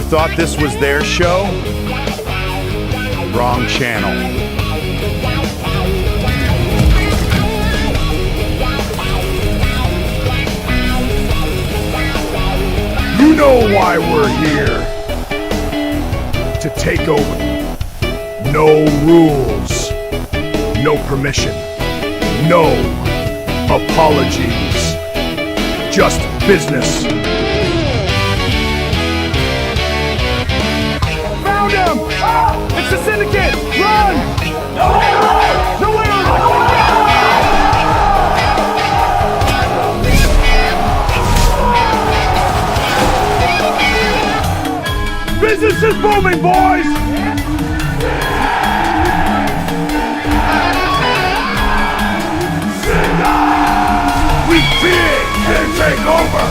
You thought this was their show? Wrong channel. You know why we're here. To take over. No rules. No permission. No apologies. Just business. Found him! Oh, it's the Syndicate! Run! Nowhere! Business is booming, boys! We big and take over!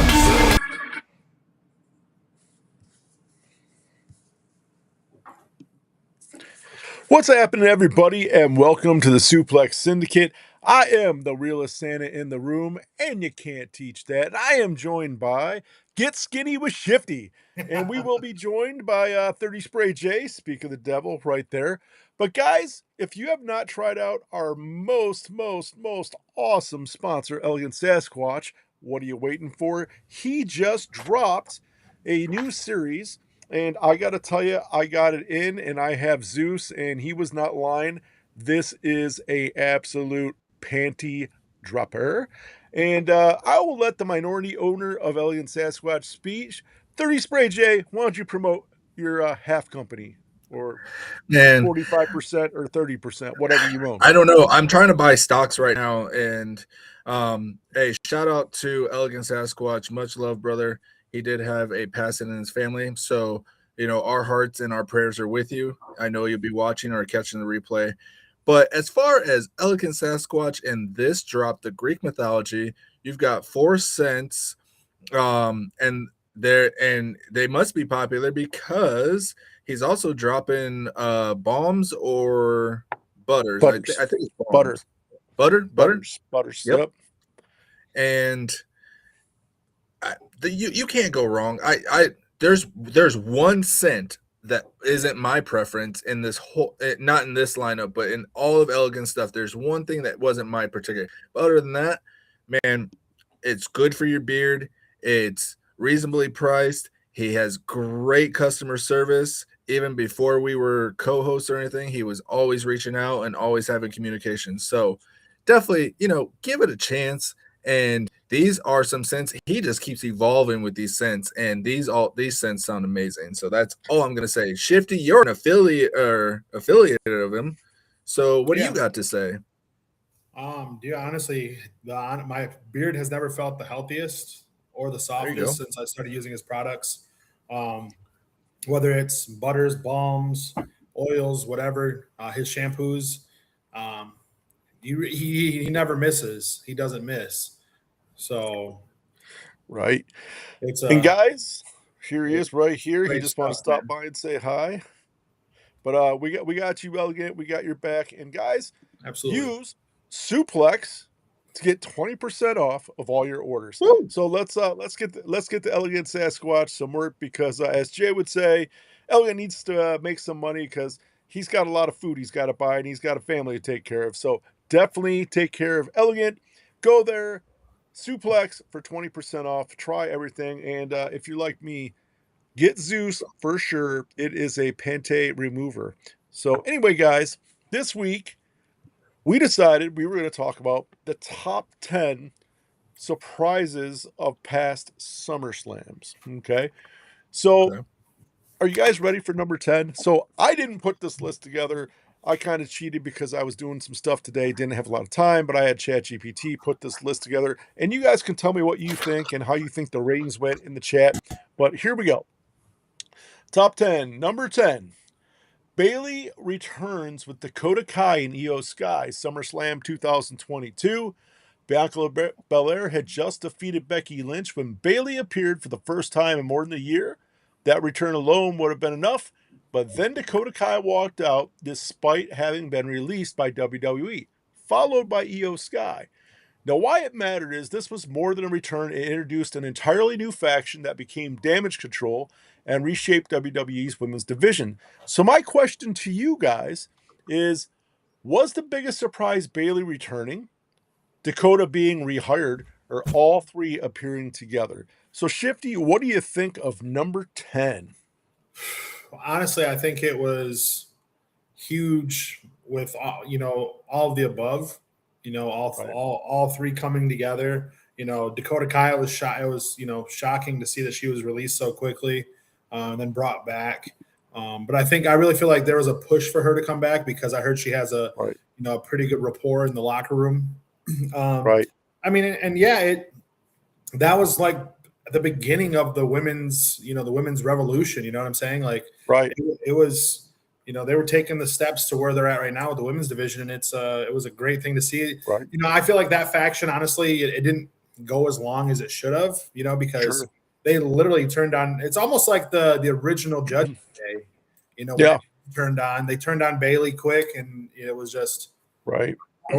What's happening, everybody, and welcome to the Suplex Syndicate. I am the realest Santa in the room, and you can't teach that. I am joined by Get Skinny with Shifty, and we will be joined by 30 Spray J, speak of the devil, right there. But guys, if you have not tried out our most awesome sponsor, Elegant Sasquatch, what are you waiting for? He just dropped a new series. And I got to tell you, I got it in, and I have Zeus, and he was not lying. This is a absolute panty dropper. And I will let the minority owner of Elegant Sasquatch speak. 30 Spray J, why don't you promote your half company? Or 45% or 30%, whatever you own. I don't know. I'm trying to buy stocks right now. And hey, shout out to Elegant Sasquatch. Much love, brother. He did have a passing in his family. So, you know, our hearts and our prayers are with you. I know you'll be watching or catching the replay. But as far as Elegant Sasquatch and this drop, the Greek mythology, you've got 4 cents. And they must be popular because he's also dropping bombs or butters. I think it's bombs. Butters. Yep. And you can't go wrong. There's 1 cent that isn't my preference in this whole, not in this lineup, but in all of Elegant stuff. There's one thing that wasn't my particular. But other than that, man, it's good for your beard. It's reasonably priced. He has great customer service. Even before we were co-hosts or anything, he was always reaching out and always having communication. So definitely, give it a chance. And these are some scents. He just keeps evolving with these scents, and these scents sound amazing. So that's all I'm gonna say. Shifty, you're an affiliate of him. So what do you got to say? Dude, honestly, my beard has never felt the healthiest or the softest since I started using his products. Whether it's butters, balms, oils, whatever, his shampoos. He never misses. He doesn't miss. So, right. And guys, here he is right here. He just wants to stop by and say hi. But we got you, Elegant. We got your back. And guys, absolutely use Suplex to get 20% off of all your orders. Woo! So let's get the Elegant Sasquatch some work because as Jay would say, Elegant needs to make some money because he's got a lot of food he's got to buy and he's got a family to take care of. So definitely take care of Elegant. Go there, Suplex for 20% off. Try everything. And if you're like me, get Zeus for sure. It is a Pante remover. So anyway, guys, this week we decided we were going to talk about the top 10 surprises of past SummerSlams. Okay. So are you guys ready for number 10? So I didn't put this list together. I kind of cheated because I was doing some stuff today. Didn't have a lot of time, but I had ChatGPT put this list together. And you guys can tell me what you think and how you think the ratings went in the chat. But here we go. Top 10. Number 10. Bayley returns with Dakota Kai and Io Sky, SummerSlam 2022. Bianca Belair had just defeated Becky Lynch when Bayley appeared for the first time in more than a year. That return alone would have been enough, but then Dakota Kai walked out despite having been released by WWE, followed by Io Sky. Now, why it mattered is this was more than a return. It introduced an entirely new faction that became Damage Control and reshaped WWE's women's division. So my question to you guys is, was the biggest surprise Bayley returning, Dakota being rehired, or all three appearing together? So Shifty, what do you think of number 10? Honestly, I think it was huge with all of the above. All three coming together. Dakota Kai was shot. It was shocking to see that she was released so quickly, and then brought back. But I really feel like there was a push for her to come back because I heard she has a a pretty good rapport in the locker room. I mean, and yeah, that was like the beginning of the women's revolution. You know what I'm saying? Like, it was. They were taking the steps to where they're at right now with the women's division, and it was a great thing to see. I feel like that faction, honestly, it didn't go as long as it should have, because they literally turned on. It's almost like the original Judgment Day, when it turned on. They turned on Bayley quick, and it was just over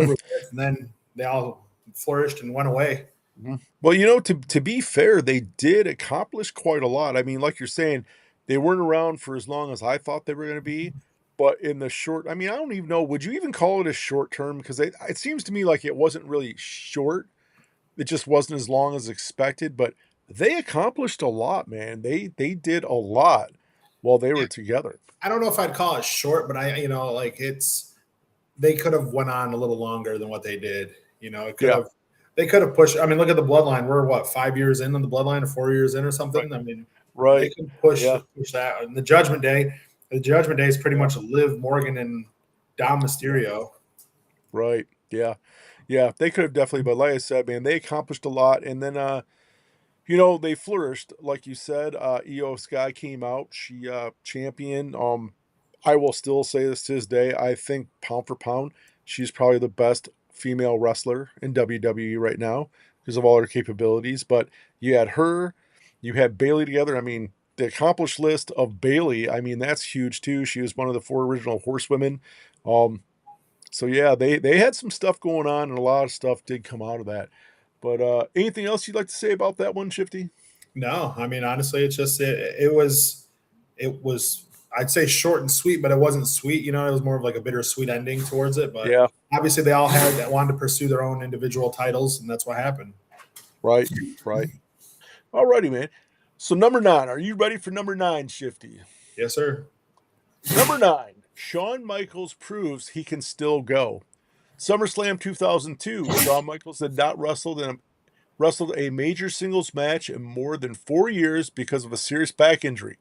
with, and then they all flourished and went away. Well, to be fair, they did accomplish quite a lot. I mean, like you're saying, they weren't around for as long as I thought they were going to be, but in the short, I mean, I don't even know, would you even call it a short term? Because it seems to me like it wasn't really short. It just wasn't as long as expected, but they accomplished a lot, man. They did a lot while they were together. I don't know if I'd call it short, but they could have went on a little longer than what they did. They could have pushed. I mean, look at the Bloodline. We're what, 5 years in on the Bloodline, or 4 years in or something. I mean, they can push that. And the Judgment Day is pretty much Liv Morgan and Dom Mysterio. Right. Yeah. They could have definitely, but like I said, man, they accomplished a lot. And then, they flourished, like you said. Io Sky came out. She championed. I will still say this to this day. I think pound for pound, she's probably the best female wrestler in WWE right now because of all her capabilities. But you had her, you had Bayley together. I mean, the accomplished list of Bayley, I mean, that's huge too. She was one of the 4 original horsewomen. So yeah, they had some stuff going on, and a lot of stuff did come out of that. But anything else you'd like to say about that one, Shifty? No, I mean, honestly, it's just it was I'd say short and sweet, but it wasn't sweet. It was more of like a bittersweet ending towards it. But obviously, they all wanted to pursue their own individual titles, and that's what happened. Right. Alrighty, man. So number 9, are you ready for number 9, Shifty? Yes, sir. Number 9, Shawn Michaels proves he can still go. SummerSlam 2002, Shawn Michaels had not wrestled a major singles match in more than 4 years because of a serious back injury.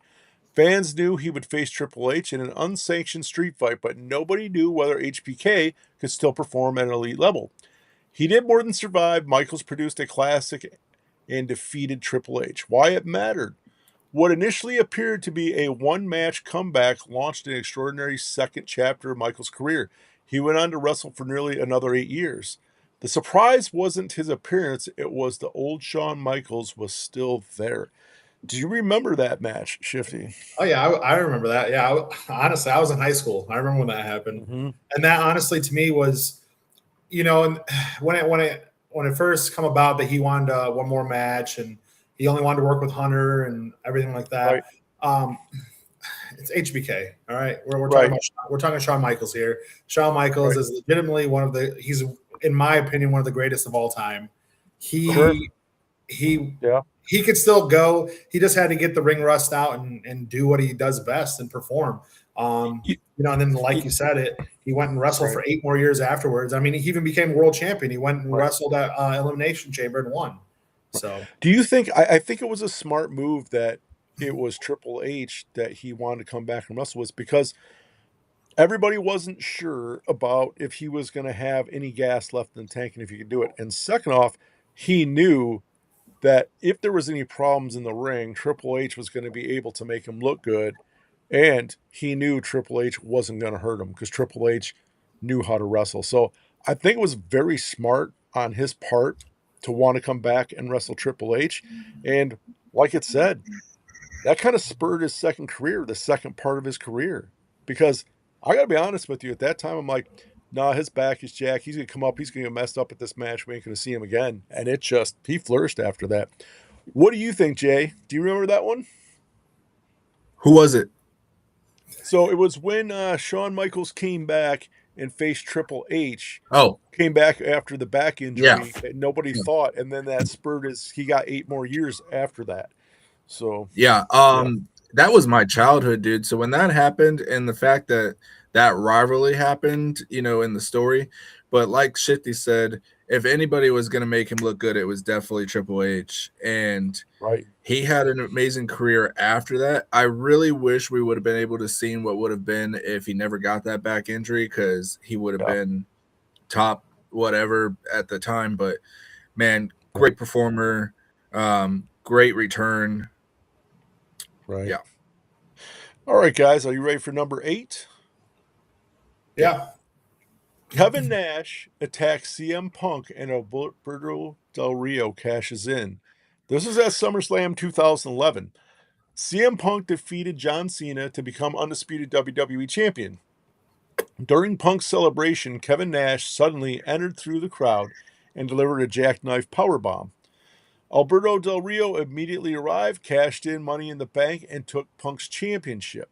Fans knew he would face Triple H in an unsanctioned street fight, but nobody knew whether HBK could still perform at an elite level. He did more than survive. Michaels produced a classic and defeated Triple H. Why it mattered. What initially appeared to be a one-match comeback launched an extraordinary second chapter of Michaels' career. He went on to wrestle for nearly another 8 years. The surprise wasn't his appearance, it was the old Shawn Michaels was still there. Do you remember that match, Shifty? Oh yeah, I remember that. Yeah, honestly, I was in high school. I remember when that happened, and that honestly to me was, and when it first come about that he wanted one more match and he only wanted to work with Hunter and everything like that. It's HBK. All right, we're talking Shawn Michaels here. Shawn Michaels is legitimately he's in my opinion one of the greatest of all time. He could still go. He just had to get the ring rust out and do what he does best and perform. And then like you said, he went and wrestled for 8 more years afterwards. I mean, he even became world champion. He went and wrestled at Elimination Chamber and won. So, do you think? I think it was a smart move that it was Triple H that he wanted to come back and wrestle with, because everybody wasn't sure about if he was going to have any gas left in the tank and if he could do it. And second off, he knew that if there was any problems in the ring, Triple H was going to be able to make him look good. And he knew Triple H wasn't going to hurt him because Triple H knew how to wrestle. So I think it was very smart on his part to want to come back and wrestle Triple H. And like it said, that kind of spurred his second career, the second part of his career. Because I got to be honest with you, at that time, I'm like, Nah, his back is jacked. He's going to come up. He's going to get messed up at this match. We ain't going to see him again. And he flourished after that. What do you think, Jay? Do you remember that one? Who was it? So it was when Shawn Michaels came back and faced Triple H. Oh, came back after the back injury. Yeah. That nobody thought, and then that spurred he got 8 more years after that. So yeah, that was my childhood, dude. So when that happened, and the fact that that rivalry happened, in the story, but like Shifty said, if anybody was going to make him look good, it was definitely Triple H, and right, he had an amazing career after that. I really wish we would have been able to see what would have been if he never got that back injury, because he would have been top whatever at the time. But man, great performer, great return. Right. Yeah. All right, guys, are you ready for number 8? Yeah. Kevin Nash attacks CM Punk and Alberto Del Rio cashes in. This was at SummerSlam 2011. CM Punk defeated John Cena to become undisputed WWE champion. During Punk's celebration, Kevin Nash suddenly entered through the crowd and delivered a jackknife powerbomb. Alberto Del Rio immediately arrived, cashed in Money in the Bank, and took Punk's championship.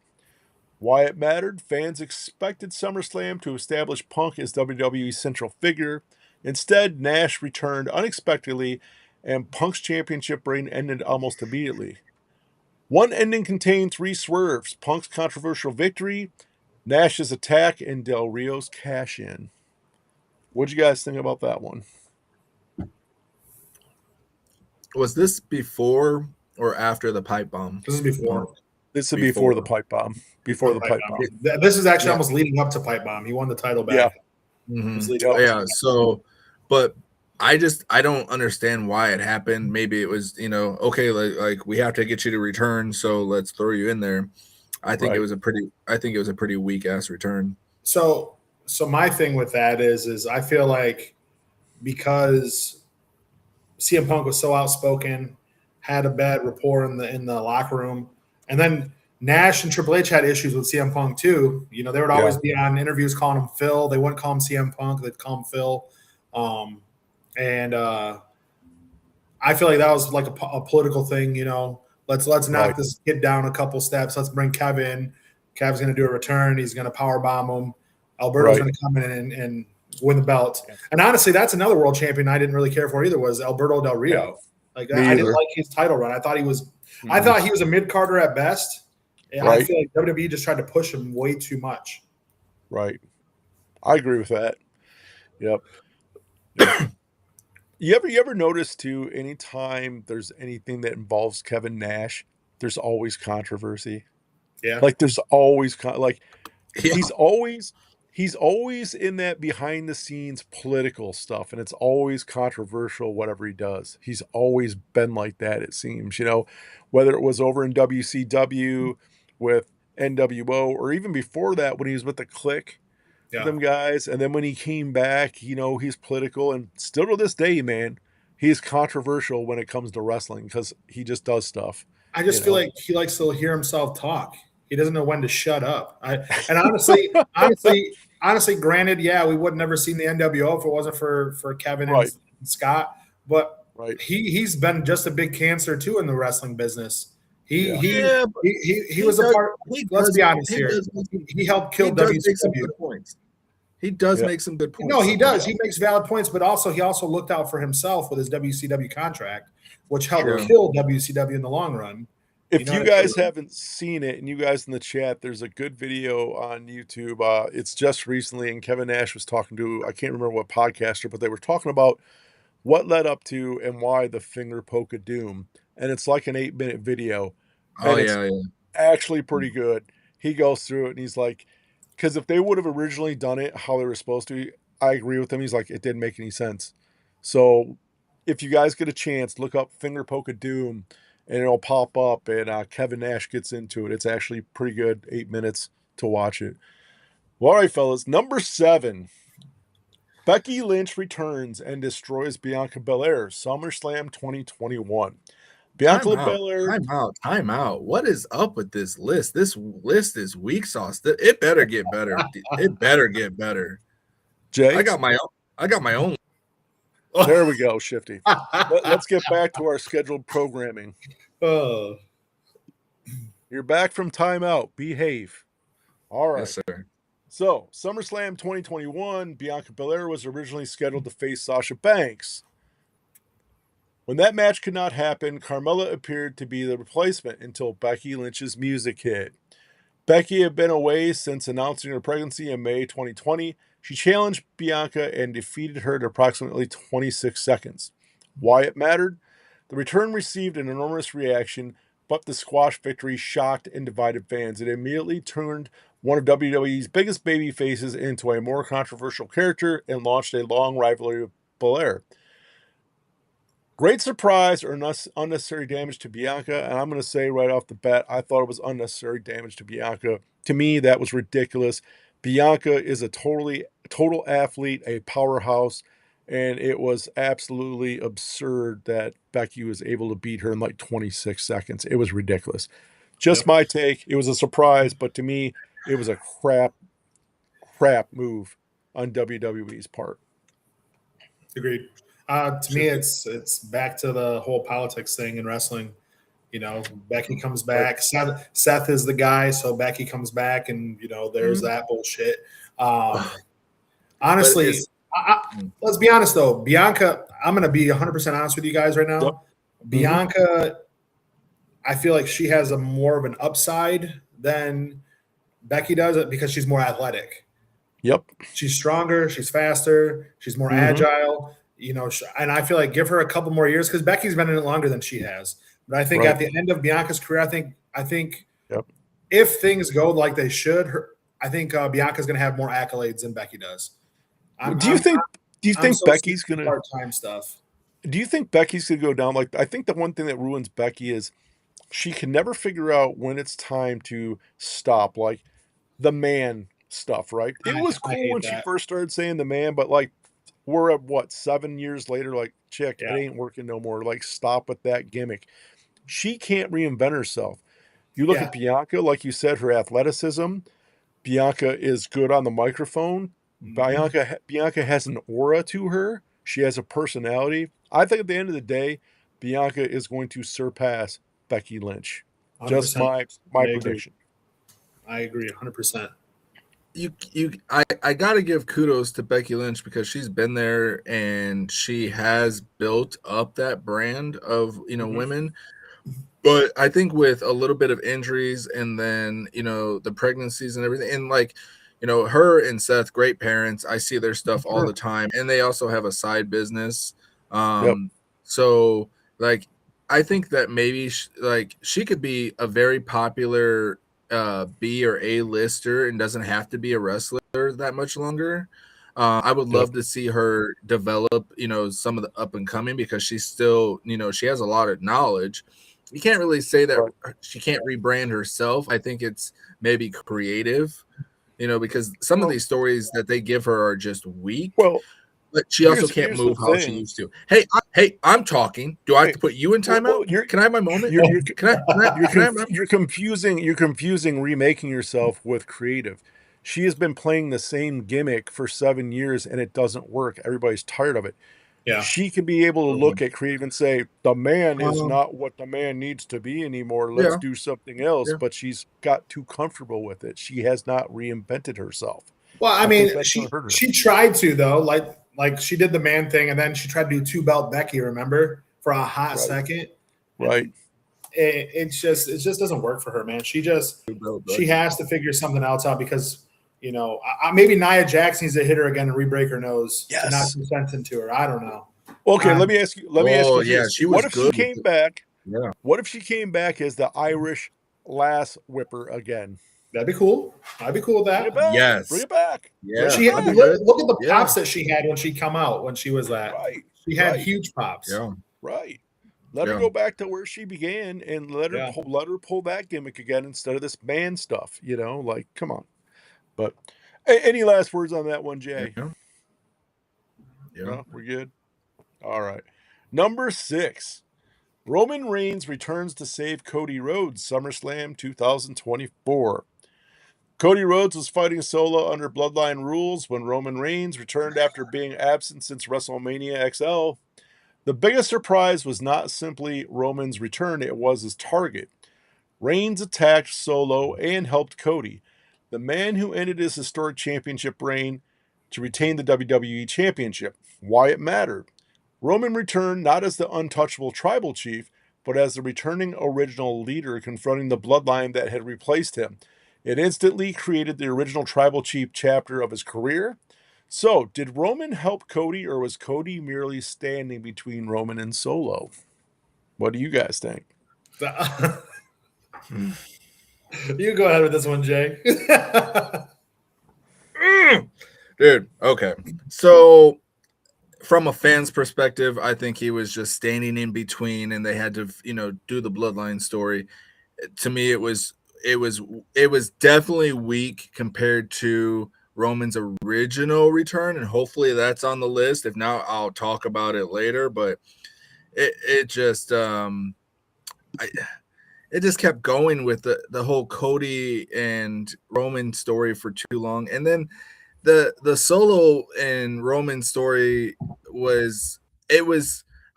Why it mattered? Fans expected SummerSlam to establish Punk as WWE's central figure. Instead, Nash returned unexpectedly, and Punk's championship reign ended almost immediately. One ending contained 3 swerves: Punk's controversial victory, Nash's attack, and Del Rio's cash-in. What'd you guys think about that one? Was this before or after the pipe bomb? This is before. This is before the pipe bomb. Before the pipe bomb. This is actually almost leading up to pipe bomb. He won the title back. Yeah. Mm-hmm. Yeah. So, but I don't understand why it happened. Maybe it was, okay, like we have to get you to return, so let's throw you in there. I think it was a pretty weak ass return. So my thing with that is I feel like because CM Punk was so outspoken, had a bad rapport in the locker room, and then Nash and Triple H had issues with CM Punk too. They would always be on interviews calling him Phil. They wouldn't call him CM Punk; they'd call him Phil. And I feel like that was like a political thing. Let's knock this kid down a couple steps. Let's bring Kevin. Kev's going to do a return. He's going to power bomb him. Alberto's going to come in and win the belt. And honestly, that's another world champion I didn't really care for either, was Alberto Del Rio. Like I didn't like his title run. I thought he was a mid-carder at best. And I feel like WWE just tried to push him way too much. Right. I agree with that. Yep. You ever notice too, anytime there's anything that involves Kevin Nash, there's always controversy. Yeah. Like there's always he's always in that behind the scenes political stuff, and it's always controversial whatever he does. He's always been like that, it seems, whether it was over in WCW with NWO or even before that when he was with the Clique. Them guys, and then when he came back, he's political, and still to this day, man, he's controversial when it comes to wrestling because he just does stuff. I just feel like he likes to hear himself talk. He doesn't know when to shut up. Honestly, granted, we would never seen the NWO if it wasn't for Kevin and Scott, but he's been just a big cancer too in the wrestling business. He was a part. Let's be honest here. He helped kill WCW. He does make some good points. No, he does. He makes valid points, but he also looked out for himself with his WCW contract, which helped kill WCW in the long run. If you guys haven't seen it, and you guys in the chat, there's a good video on YouTube. It's just recently, and Kevin Nash was talking to, I can't remember what podcaster, but they were talking about what led up to and why the finger poke of doom. And it's like an 8-minute video. It's actually pretty good. He goes through it and he's like, because if they would have originally done it how they were supposed to, I agree with him. He's like, it didn't make any sense. So if you guys get a chance, look up finger poke of doom and it'll pop up, and Kevin Nash gets into it. It's actually pretty good, 8 minutes to watch it. Well, all right, fellas. Number 7. Becky Lynch returns and destroys Bianca Belair. SummerSlam 2021. Bianca Belair. Time out. What is up with this list? This list is weak sauce. It better get better. It better get better. Jay? I got my own. There we go, Shifty. Let's get back to our scheduled programming. You're back from timeout. Behave. All right. Yes, sir. So, SummerSlam 2021, Bianca Belair was originally scheduled to face Sasha Banks. When that match could not happen, Carmella appeared to be the replacement until Becky Lynch's music hit. Becky had been away since announcing her pregnancy in May 2020. She challenged Bianca and defeated her in approximately 26 seconds. Why it mattered? The return received an enormous reaction, but the squash victory shocked and divided fans. It immediately turned one of WWE's biggest baby faces into a more controversial character and launched a long rivalry with Belair. Great surprise or unnecessary damage to Bianca, and I'm going to say right off the bat, I thought it was unnecessary damage to Bianca. To me, that was ridiculous. Bianca is a total athlete, a powerhouse, and it was absolutely absurd that Becky was able to beat her in like 26 seconds. It was ridiculous. Just my take. It was a surprise, but to me, it was a crap move on WWE's part. Agreed. To me, it's back to the whole politics thing in wrestling. You know, Becky comes back. Seth is the guy, so Becky comes back, and there's that bullshit. Honestly, let's be honest though. Bianca, I'm going to be 100% honest with you guys right now. Yep. Bianca, I feel like she has a more of an upside than Becky does because she's more athletic. Yep. She's stronger. She's faster. She's more agile. And I feel like give her a couple more years because Becky's been in it longer than she has. But I think at the end of Bianca's career, I think if things go like they should, I think Bianca's going to have more accolades than Becky does. Do you think Becky's going to part-time stuff? Do you think Becky's going to go down? Like, I think the one thing that ruins Becky is she can never figure out when it's time to stop. Like the man stuff, right? It was cool when she first started saying the man, but like we're at 7 years later, like, chick, it ain't working no more. Like, stop with that gimmick. She can't reinvent herself. You look at Bianca, like you said, her athleticism. Bianca is good on the microphone. Bianca has an aura to her. She has a personality. I think at the end of the day, Bianca is going to surpass Becky Lynch. 100%. Just my prediction. I agree 100%. I gotta give kudos to Becky Lynch because she's been there and she has built up that brand of women. But I think with a little bit of injuries and then the pregnancies and everything, and like her and Seth, great parents. I see their stuff all the time, and they also have a side business. So like I think that maybe she could be a very popular B or A lister and doesn't have to be a wrestler that much longer. I would love to see her develop, some of the up and coming because she's still, she has a lot of knowledge. You can't really say that she can't rebrand herself. I think it's maybe creative, because some of these stories that they give her are just weak. Well, but she also can't move how she used to. Hey, I'm talking. Do I have to put you in timeout? Can I have my moment? You're confusing remaking yourself with creative. She has been playing the same gimmick for 7 years and it doesn't work. Everybody's tired of it. Yeah. She can be able to look at creative and say, the man is not what the man needs to be anymore. Let's do something else. But she's got too comfortable with it. She has not reinvented herself. Well, I mean, she tried to, though. Like she did the man thing, and then she tried to do 2-belt Becky, remember, for a hot second. Right. It just doesn't work for her, man. She has to figure something else out because maybe Nia Jax needs to hit her again and re-break her nose to not do something to her. I don't know. Okay, let me ask you. She was what if good she came back? Yeah. What if she came back as the Irish lass whipper again? That'd be cool. I'd be cool with that. Bring it back. Yes. Bring it back. Yeah. Look at the pops that she had when she come out when she was that. Right. She had huge pops. Yeah. Right. Let her go back to where she began and let her pull that gimmick again instead of this man stuff. Like, come on. But any last words on that one, Jay? Yeah. No, we're good. All right. Number 6. Roman Reigns returns to save Cody Rhodes, SummerSlam 2024. Cody Rhodes was fighting Solo under Bloodline rules when Roman Reigns returned after being absent since WrestleMania XL. The biggest surprise was not simply Roman's return, it was his target. Reigns attacked Solo and helped Cody, the man who ended his historic championship reign, to retain the WWE Championship. Why it mattered. Roman returned not as the untouchable tribal chief, but as the returning original leader confronting the bloodline that had replaced him. It instantly created the original tribal chief chapter of his career. So, did Roman help Cody, or was Cody merely standing between Roman and Solo? What do you guys think? You go ahead with this one, Jay. Dude, okay. So, from a fan's perspective, I think he was just standing in between, and they had to, do the bloodline story. To me, it was definitely weak compared to Roman's original return, and hopefully that's on the list. If not, I'll talk about it later. But it just it just kept going with the whole Cody and Roman story for too long, and then the Solo and Roman story was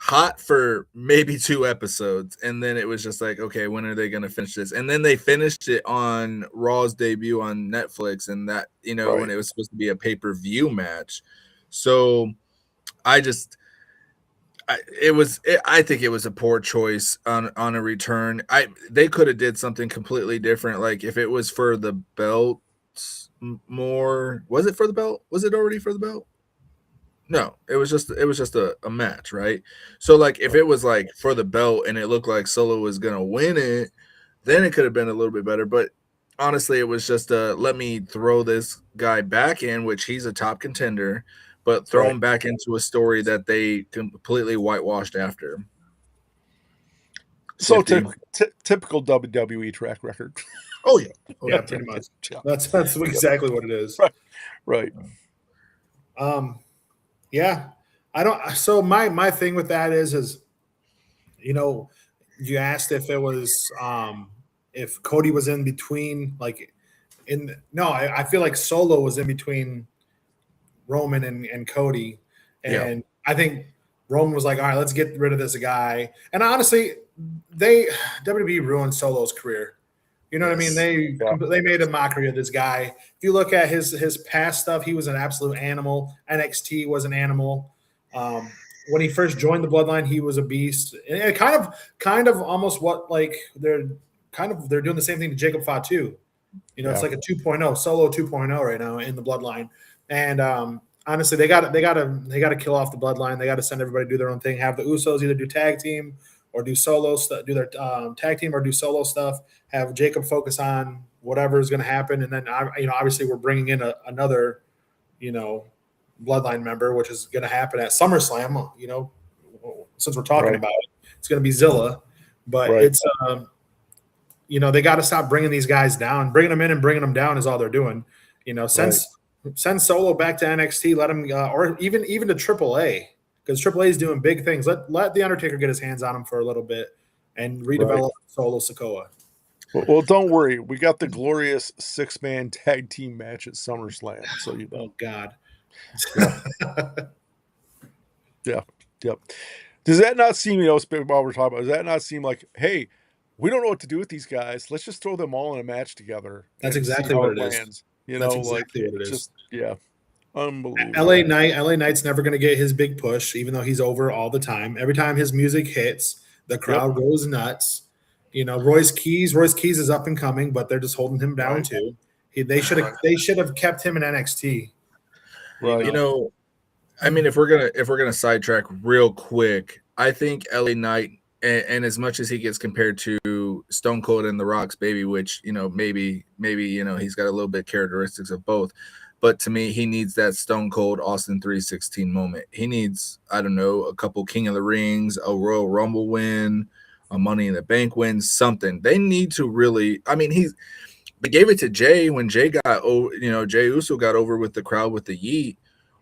hot for maybe 2 episodes, and then it was just like, okay, when are they going to finish this? And then they finished it on Raw's debut on Netflix, and that, when it was supposed to be a pay-per-view match. So I think it was a poor choice on a return. They could have did something completely different, like if it was for the belt more. Was it for the belt? Was it already for the belt? No, it was just a match, right? So like if it was like for the belt and it looked like Solo was gonna win it, then it could have been a little bit better. But honestly, it was just let me throw this guy back in, which he's a top contender, but throw him back into a story that they completely whitewashed after. So typical WWE track record. Oh yeah, yeah, pretty much. That's exactly what it is. Right. Yeah, I don't. So my thing with that is, you asked if it was if Cody was in between, like I feel like Solo was in between Roman and Cody, and I think Roman was like, all right, let's get rid of this guy. And honestly, WWE ruined Solo's career. You know what I mean? They made a mockery of this guy. If you look at his past stuff, he was an absolute animal. NXT was an animal. When he first joined the Bloodline, he was a beast. And it kind of almost what like they're doing the same thing to Jacob Fatu. It's like a 2.0, Solo 2.0 right now in the Bloodline. And honestly, they got to kill off the Bloodline. They got to send everybody to do their own thing. Have the Usos either do tag team or do solo stuff, do their tag team or do solo stuff. Have Jacob focus on whatever is going to happen, and then obviously we're bringing in another Bloodline member, which is going to happen at SummerSlam. Since we're talking about it, it's going to be Zilla, but it's they got to stop bringing these guys down. Bringing them in and bringing them down is all they're doing. Send Solo back to NXT. Let him or even to AAA. Because AAA is doing big things. Let the Undertaker get his hands on him for a little bit and redevelop Solo Sikoa. Well, don't worry. We got the glorious 6-man tag team match at SummerSlam. So Oh God. Yeah. Yep. Does that not seem, while we're talking about, does that not seem like, hey, we don't know what to do with these guys. Let's just throw them all in a match together. That's exactly what it is. That's exactly what it is. Just, unbelievable. LA Knight's never going to get his big push, even though he's over all the time. Every time his music hits, the crowd goes nuts. Royce Keys is up and coming, but they're just holding him down too. They should have kept him in NXT. Right. I mean, if we're gonna sidetrack real quick, I think LA Knight, and as much as he gets compared to Stone Cold and The Rock's baby, which maybe he's got a little bit characteristics of both. But to me, he needs that Stone Cold Austin 3:16 moment. He needs, I don't know, a couple King of the Rings, a Royal Rumble win, a Money in the Bank win, something. They need to really. I mean, they gave it to Jay when Jay got over. Jay Uso got over with the crowd with the yeet.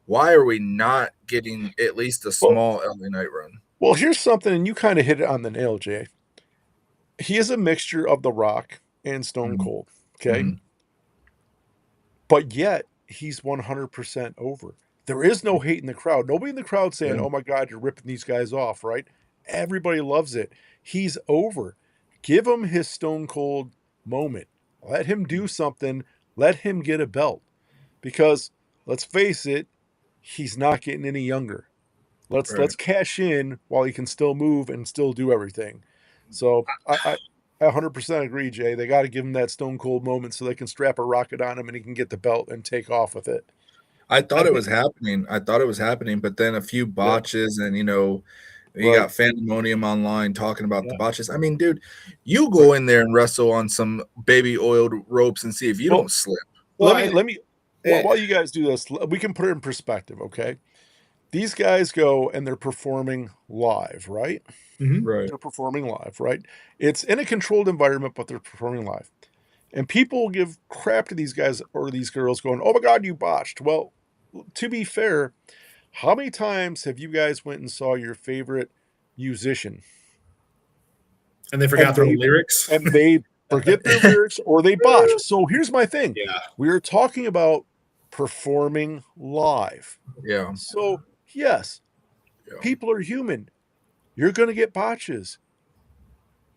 Why are we not getting at least a small LA Knight run? Well, here's something, and you kind of hit it on the nail, Jay. He is a mixture of The Rock and Stone Cold. Okay. but yet he's 100% over. There is no hate in the crowd. Nobody in the crowd saying, Yeah. "Oh my God, you're ripping these guys off," right? Everybody loves it. He's over. Give him his Stone Cold moment. Let him do something. Let him get a belt. Because let's face it, he's not getting any younger. Let's cash in while he can still move and still do everything. So I 100% agree, Jay. They got to give him that Stone Cold moment so they can strap a rocket on him and he can get the belt and take off with it. I thought it was happening. But then a few botches, and you got Fandemonium online talking about the botches. I mean, dude, you go in there and wrestle on some baby oiled ropes and see if you don't slip. Let me. While you guys do this, we can put it in perspective, okay? These guys go and they're performing live, right? Mm-hmm. Right. They're performing live, right? It's in a controlled environment, but they're performing live. And people give crap to these guys or these girls going, "Oh my God, you botched." Well, to be fair, how many times have you guys went and saw your favorite musician and they forgot their lyrics? And they forget their lyrics or they botch. So here's my thing. Yeah. We are talking about performing live. Yeah. So, yes, people are human. You're going to get botches.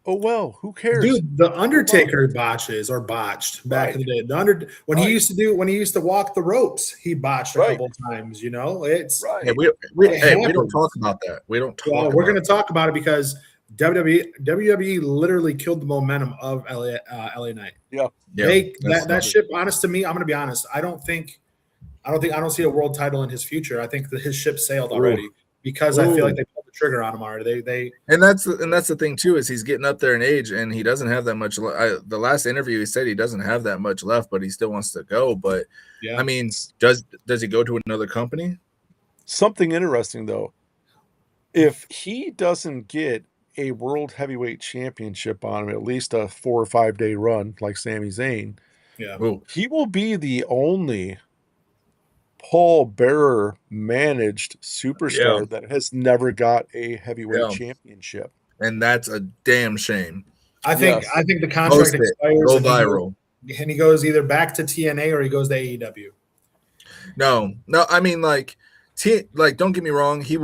Oh, well, who cares? Dude, the Undertaker botches are botched back in the day. When he used to walk the ropes, he botched a couple times, It's Hey, we don't talk about that. We don't talk we're going to talk about it because WWE literally killed the momentum of LA Knight. Yeah. That ship, honest to me, I'm going to be honest. I don't see a world title in his future. I think that his ship sailed already because I feel like they pulled the trigger on him already. And that's the thing too, is he's getting up there in age and he doesn't have that much. The last interview he said he doesn't have that much left, but he still wants to go. But I mean, does he go to another company? Something interesting though, if he doesn't get a world heavyweight championship on him, at least a 4 or 5 day run like Sami Zayn, he will be the only Paul Bearer managed superstar that has never got a heavyweight championship. And that's a damn shame. I think the contract expires. Go viral. And he goes either back to TNA or he goes to AEW. No, I mean, don't get me wrong. He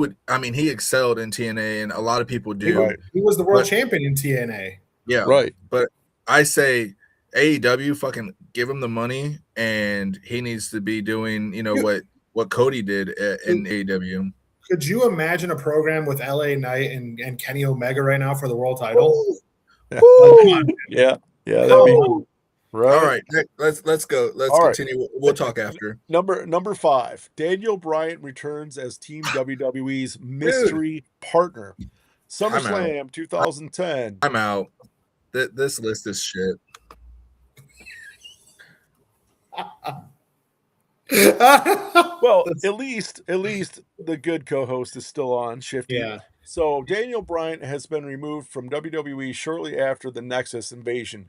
excelled in TNA, and a lot of people do. He was the world champion in TNA. Yeah, right. But I say AEW, fucking give him the money, and he needs to be doing, what Cody did in AEW. Could you imagine a program with LA Knight and Kenny Omega right now for the world title? Yeah, that'd be right. All right, let's go. Let's continue. Right. We'll talk after. Number 5, Daniel Bryan returns as Team WWE's mystery partner. SummerSlam 2010. I'm out. This list is shit. Well, at least the good co-host is still on, Shifty. Yeah. So Daniel Bryan has been removed from WWE shortly after the Nexus invasion.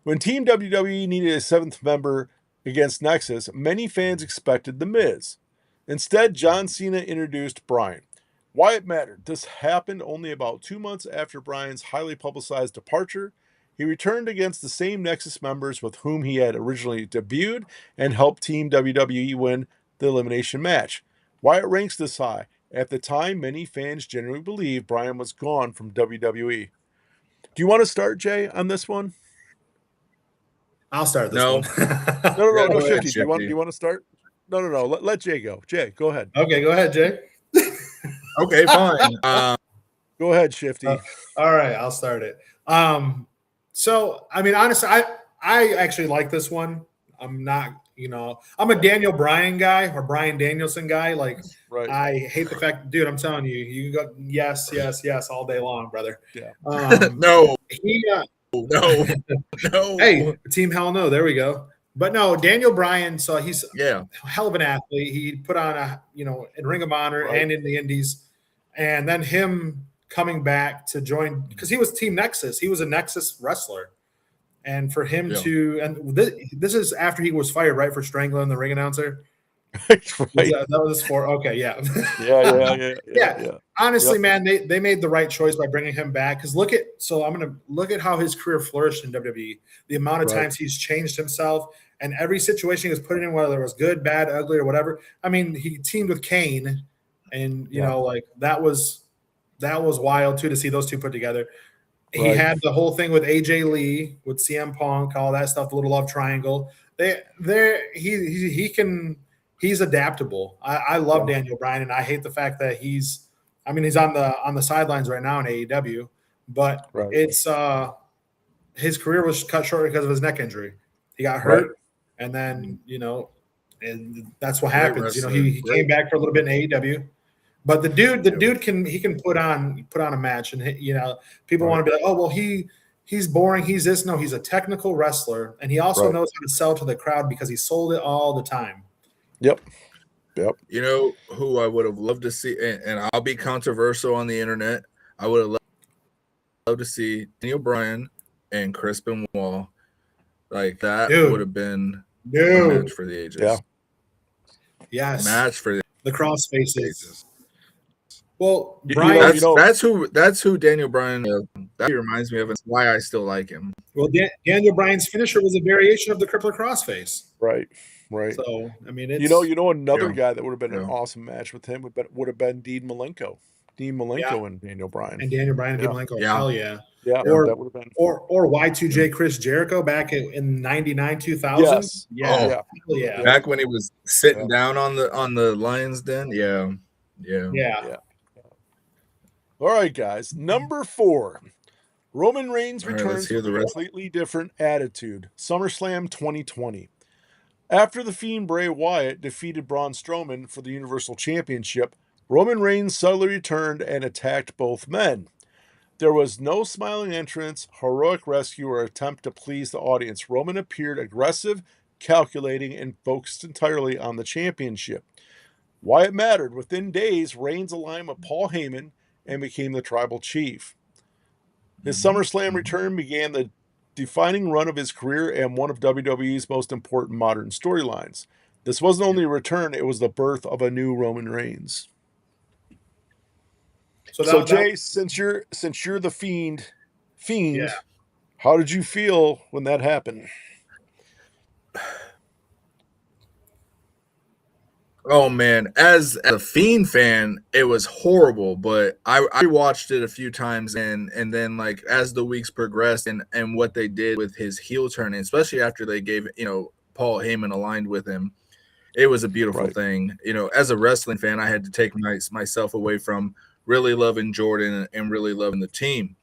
When Team WWE needed a 7th member against Nexus, many fans expected The Miz. Instead, John Cena introduced Bryan. Why it mattered. This happened only about 2 months after Bryan's highly publicized departure. He returned against the same Nexus members with whom he had originally debuted and helped Team WWE win the elimination match. Why it ranks this high? At the time, many fans genuinely believed Bryan was gone from WWE. Do you want to start, Jay, on this one? I'll start this one. No, Shifty. Do you want to start? No. Let Jay go. Jay, go ahead. Okay, go ahead, Jay. Okay, fine. Go ahead, Shifty. All right, I'll start it. So, I mean, honestly, I actually like this one. I'm not, I'm a Daniel Bryan guy or Bryan Danielson guy. I hate the fact, dude, I'm telling you, you go, yes, all day long, brother. Yeah. No. No. Hey, Team Hell No. There we go. But no, Daniel Bryan. So he's a hell of an athlete. He put on in Ring of Honor and in the Indies, and then him coming back to join because he was Team Nexus. He was a Nexus wrestler, and for him to this is after he was fired, right, for strangling the ring announcer. Right. That was for okay, yeah. Yeah. Honestly, Yep. man, they made the right choice by bringing him back. Because I'm gonna look at how his career flourished in WWE. The amount of Right. times he's changed himself, and every situation he was put in, whether it was good, bad, ugly, or whatever. I mean, he teamed with Kane, and you know, like that was wild too to see those two put together. He Right. had the whole thing with AJ Lee, with CM Punk, all that stuff, the little love triangle. He's adaptable. I love Daniel Bryan, and I hate the fact that he's on the sidelines right now in AEW, but it's his career was cut short because of his neck injury. He got hurt, and then and that's what happens. He came back for a little bit in AEW. But the dude can put on a match, and people want to be like, oh well, he's boring, he's this. No, he's a technical wrestler, and he also knows how to sell to the crowd because he sold it all the time. Yep. You know who I would have loved to see, and I'll be controversial on the internet. I would have loved to see Daniel Bryan and Chris Benoit. Like that would have been a match for the ages. Yeah. Yes. Match for the cross faces. Well, Bryan, that's who Daniel Bryan is. That reminds me of, and why I still like him. Well, Daniel Bryan's finisher was a variation of the crippler crossface. Right. So I mean, it's, another guy that would have been an awesome match with him would have been Dean Malenko and Daniel Bryan. And Dean Malenko. Hell yeah. Yeah, or that would have been or Y2J Chris Jericho back in 99, 2000. Yes. Yeah. Back when he was sitting down on the Lions Den. Yeah. All right, guys. Number 4. Roman Reigns returns with a completely different attitude. SummerSlam 2020. After the Fiend Bray Wyatt defeated Braun Strowman for the Universal Championship, Roman Reigns suddenly returned and attacked both men. There was no smiling entrance, heroic rescue, or attempt to please the audience. Roman appeared aggressive, calculating, and focused entirely on the championship. Why it mattered. Within days, Reigns aligned with Paul Heyman and became the tribal chief. His SummerSlam return began the defining run of his career and one of WWE's most important modern storylines. This wasn't only a return, it was the birth of a new Roman Reigns. So Jay, since you're the fiend, how did you feel when that happened? Oh man, as a Fiend fan, it was horrible, but I watched it a few times and then like as the weeks progressed and what they did with his heel turn, especially after they gave Paul Heyman aligned with him, it was a beautiful thing. As a wrestling fan, I had to take myself away from really loving Jordan and really loving the team.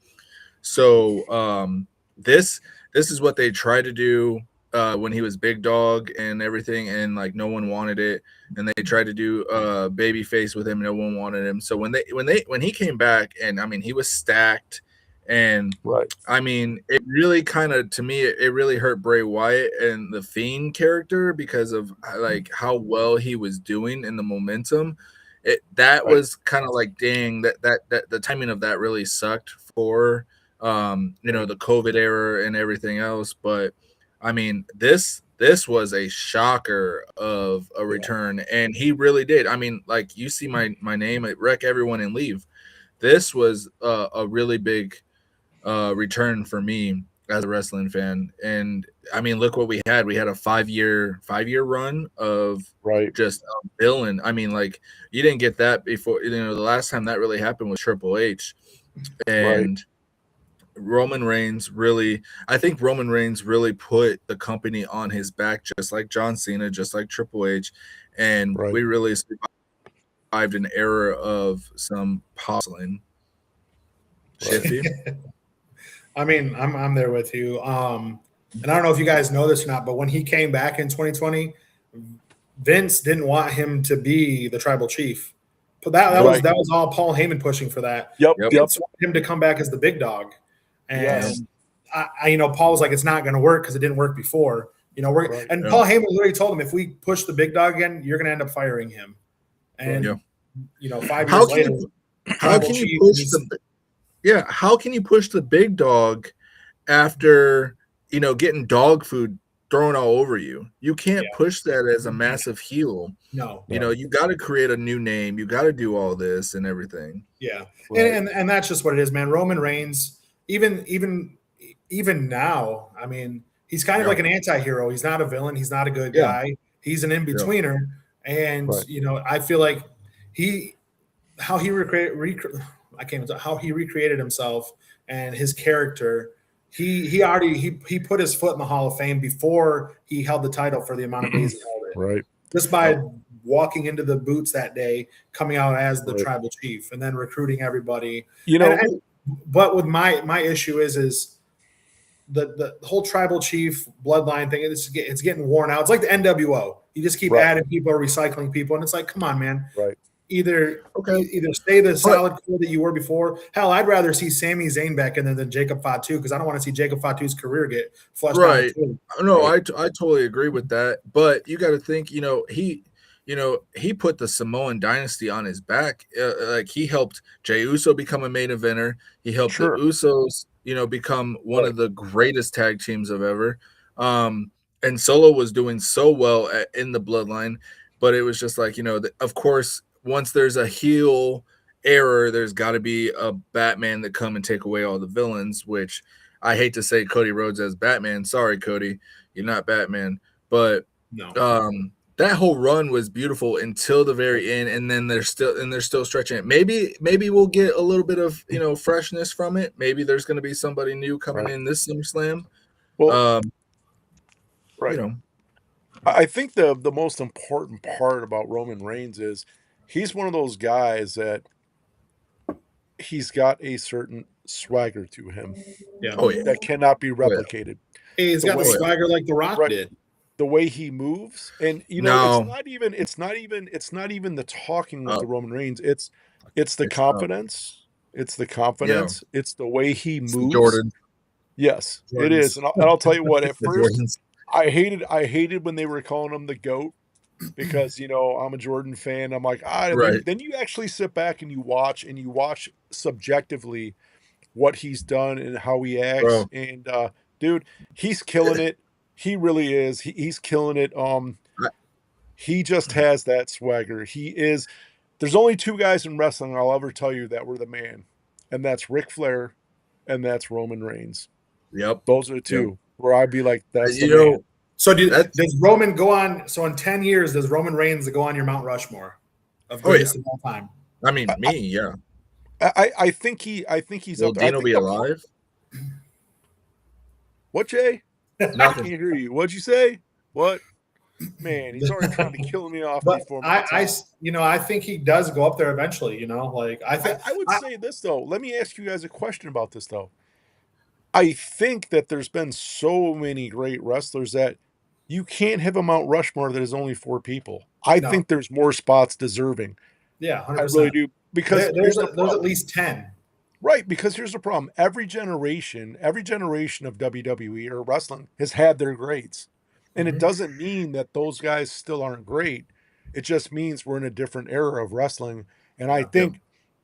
So this is what they tried to do when he was big dog and everything, and like no one wanted it, and they tried to do baby face with him, no one wanted him. So when he came back, and I mean he was stacked, and I mean it really kind of, to me, it really hurt Bray Wyatt and the Fiend character because of like how well he was doing in the momentum. That was kind of like, dang, that the timing of that really sucked for the COVID era and everything else. But I mean, this was a shocker of a return, and he really did. I mean, like, you see my name at Wreck Everyone and Leave. This was a really big return for me as a wrestling fan. And I mean, look what we had. We had a 5-year run of just villain. I mean, like, you didn't get that before. The last time that really happened was Triple H, and Roman Reigns I think Roman Reigns really put the company on his back, just like John Cena, just like Triple H, and we really survived an era of some hustling. Shifty. I mean, I'm there with you. And I don't know if you guys know this or not, but when he came back in 2020, Vince didn't want him to be the tribal chief. But that was all Paul Heyman pushing for that. Vince wanted him to come back as the big dog. And Paul was like, it's not going to work because it didn't work before. Paul Heyman literally told him, if we push the big dog again, you're going to end up firing him. And 5 years later, how can you push the big dog after getting dog food thrown all over you. You can't push that as a massive heel. No. You know, you got to create a new name. You got to do all this and everything. Yeah. Right. And that's just what it is, man. Roman Reigns, even now, I mean, he's kind of like an anti-hero. He's not a villain. He's not a good guy. He's an in-betweener. And, you know, I feel like how he recreated himself and his character, he put his foot in the Hall of Fame before he held the title for the amount of days he held it. Right. Just by walking into the boots that day, coming out as the tribal chief, and then recruiting everybody. You know, but with my issue is the whole tribal chief bloodline thing. It's getting worn out. It's like the NWO. You just keep adding people or recycling people, and it's like, come on, man. Right. Either stay the solid core that you were before. Hell, I'd rather see Sami Zayn back in than Jacob Fatu, because I don't want to see Jacob Fatu's career get flushed out. No, I totally agree with that. But you got to think, he put the Samoan dynasty on his back. Like, he helped Jey Uso become a main eventer. He helped the Usos, become one of the greatest tag teams of ever. And Solo was doing so well in the bloodline, but it was just like, of course, once there's a heel error, there's got to be a Batman that come and take away all the villains, which I hate to say Cody Rhodes as Batman. Sorry, Cody, you're not Batman. But that whole run was beautiful until the very end, and then they're still stretching it. Maybe we'll get a little bit of freshness from it. Maybe there's going to be somebody new coming in this SummerSlam. Well, I think the most important part about Roman Reigns is he's one of those guys that he's got a certain swagger to him that cannot be replicated. Hey, he's got the swagger like The Rock did. The way he moves, and it's not even the talking with the Roman Reigns. It's the confidence. It's the confidence. Yeah. It's the way he moves. Jordan. Yes, it is. And I'll tell you what. At first, I hated when they were calling him the GOAT, because I'm a Jordan fan. I'm like, Then you actually sit back and you watch subjectively what he's done and how he acts. Bro. And dude, he's killing it. He really is. He's killing it. He just has that swagger. There's only two guys in wrestling I'll ever tell you that were the man, and that's Ric Flair, and that's Roman Reigns. Yep, those are the two where I'd be like, that's the man. So does Roman go on? So in 10 years, does Roman Reigns go on your Mount Rushmore of greatest of all time? I mean, yeah. I think he's Will up there. Dino be alive? What, Jay? Nothing. I can't hear you. What'd you say? What? Man, he's already trying to kill me off before my time. I think he does go up there eventually. I would say this though. Let me ask you guys a question about this though. I think that there's been so many great wrestlers that you can't have a Mount Rushmore that is only 4 people. I think there's more spots deserving. Yeah, 100%. I really do, because there's at least 10. Right, because here's the problem. Every generation of WWE or wrestling has had their greats. And it doesn't mean that those guys still aren't great. It just means we're in a different era of wrestling. And I think,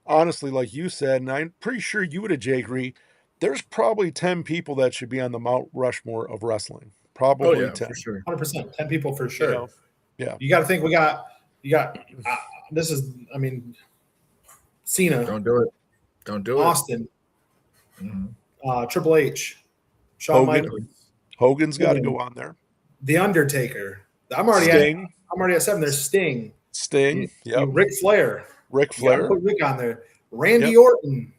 honestly, like you said, and I'm pretty sure you would, Jay, agree, there's probably 10 people that should be on the Mount Rushmore of wrestling. Probably 10. For sure. 100%. 10 people for sure. Yeah. You got to think you got this is, Cena. Don't do it. Austin. Triple H. Shawn Michaels. Hogan's got to go on there. The Undertaker. I'm already at 7. There's Sting. Yep. Ric Flair. Put Rick on there. Randy Orton.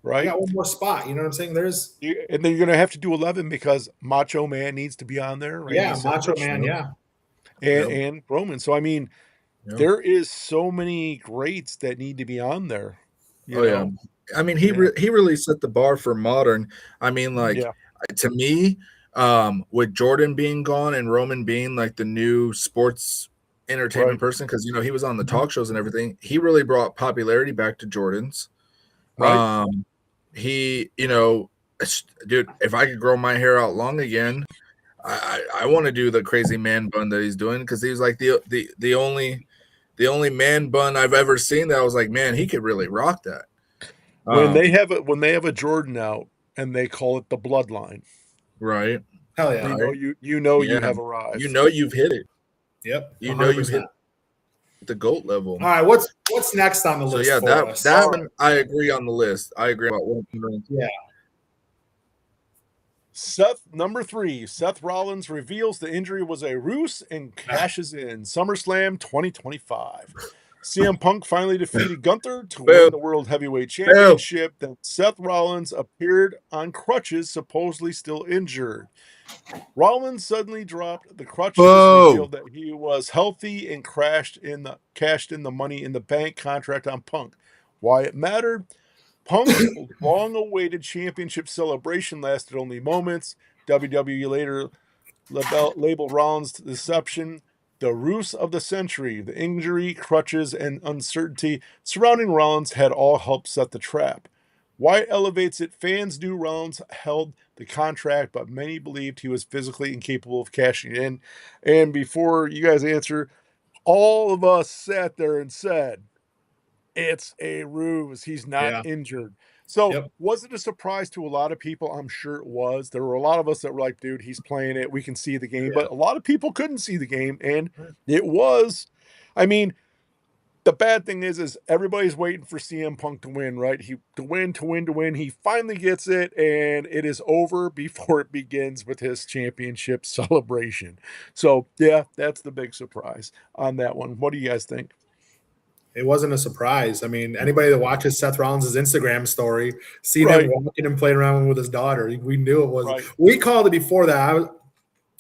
Right. You got one more spot. You know what I'm saying? And then you're going to have to do 11 because Macho Man needs to be on there. Right? Macho Man. Yeah. And Roman. So, there is so many greats that need to be on there. You know? He really set the bar for modern. To me, with Jordan being gone and Roman being like the new sports entertainment person, because he was on the talk shows and everything, he really brought popularity back to Jordan's. Right. Dude, if I could grow my hair out long again, I want to do the crazy man bun that he's doing, because he was like the only man bun I've ever seen that I was like, man, he could really rock that. When they have a Jordan out and they call it the Bloodline, right? Hell yeah. You have arrived. You know you've hit it. Yep. You know you've hit the GOAT level. All right, what's next on the list? So for that us? that one I agree on the list. I agree about one. Yeah. Number 3, Seth Rollins reveals the injury was a ruse and cashes in SummerSlam 2025. CM Punk finally defeated Gunther to win the World Heavyweight Championship. Then Seth Rollins appeared on crutches, supposedly still injured. Rollins suddenly dropped the crutches, revealed that he was healthy, and cashed in the Money in the Bank contract on Punk. Why it mattered? Punk's long-awaited championship celebration lasted only moments. WWE later labeled Rollins' deception the ruse of the century. The injury, crutches, and uncertainty surrounding Rollins had all helped set the trap. Why elevates it? Fans knew Rollins held the contract, but many believed he was physically incapable of cashing in. And before you guys answer, all of us sat there and said, it's a ruse. He's not injured. So was it a surprise to a lot of people? I'm sure it was. There were a lot of us that were like, dude, he's playing it. We can see the game. But a lot of people couldn't see the game. And it was. I mean, the bad thing is everybody's waiting for CM Punk to win, right? To win. He finally gets it, and it is over before it begins with his championship celebration. So, yeah, that's the big surprise on that one. What do you guys think? It wasn't a surprise. I mean, anybody that watches Seth Rollins' Instagram story, seen him walking and playing around with his daughter, we knew it was. We called it before that.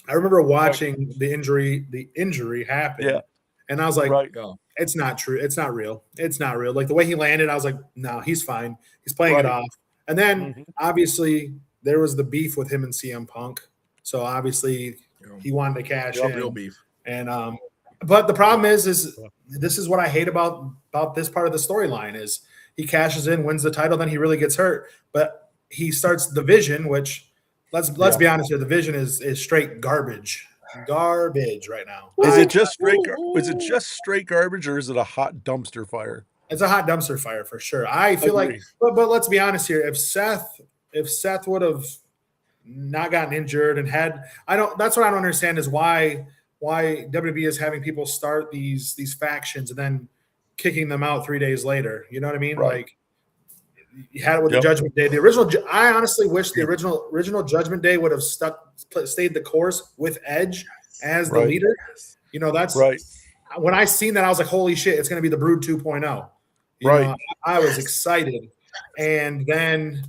I remember watching the injury happen, and I was like, "It's not true. It's not real. It's not real." Like the way he landed, I was like, "No, he's fine. He's playing it off." And then obviously there was the beef with him and CM Punk, so obviously he wanted to cash in. Real beef. And but the problem is this is what I hate about this part of the storyline is he cashes in, wins the title, then he really gets hurt. But he starts the Vision, which let's be honest here, the Vision is straight garbage right now. Is it just straight garbage, or is it a hot dumpster fire? It's a hot dumpster fire for sure. I feel like, but let's be honest here. If Seth would have not gotten injured and that's what I don't understand is why WWE is having people start these factions and then kicking them out 3 days later. You know what I mean? Like you had it with the Judgment Day. The original, I honestly wish the original Judgment Day would have stayed the course with Edge as the leader. You know, that's when I seen that, I was like, holy shit, it's going to be the Brood 2.0. You know, I was excited. And then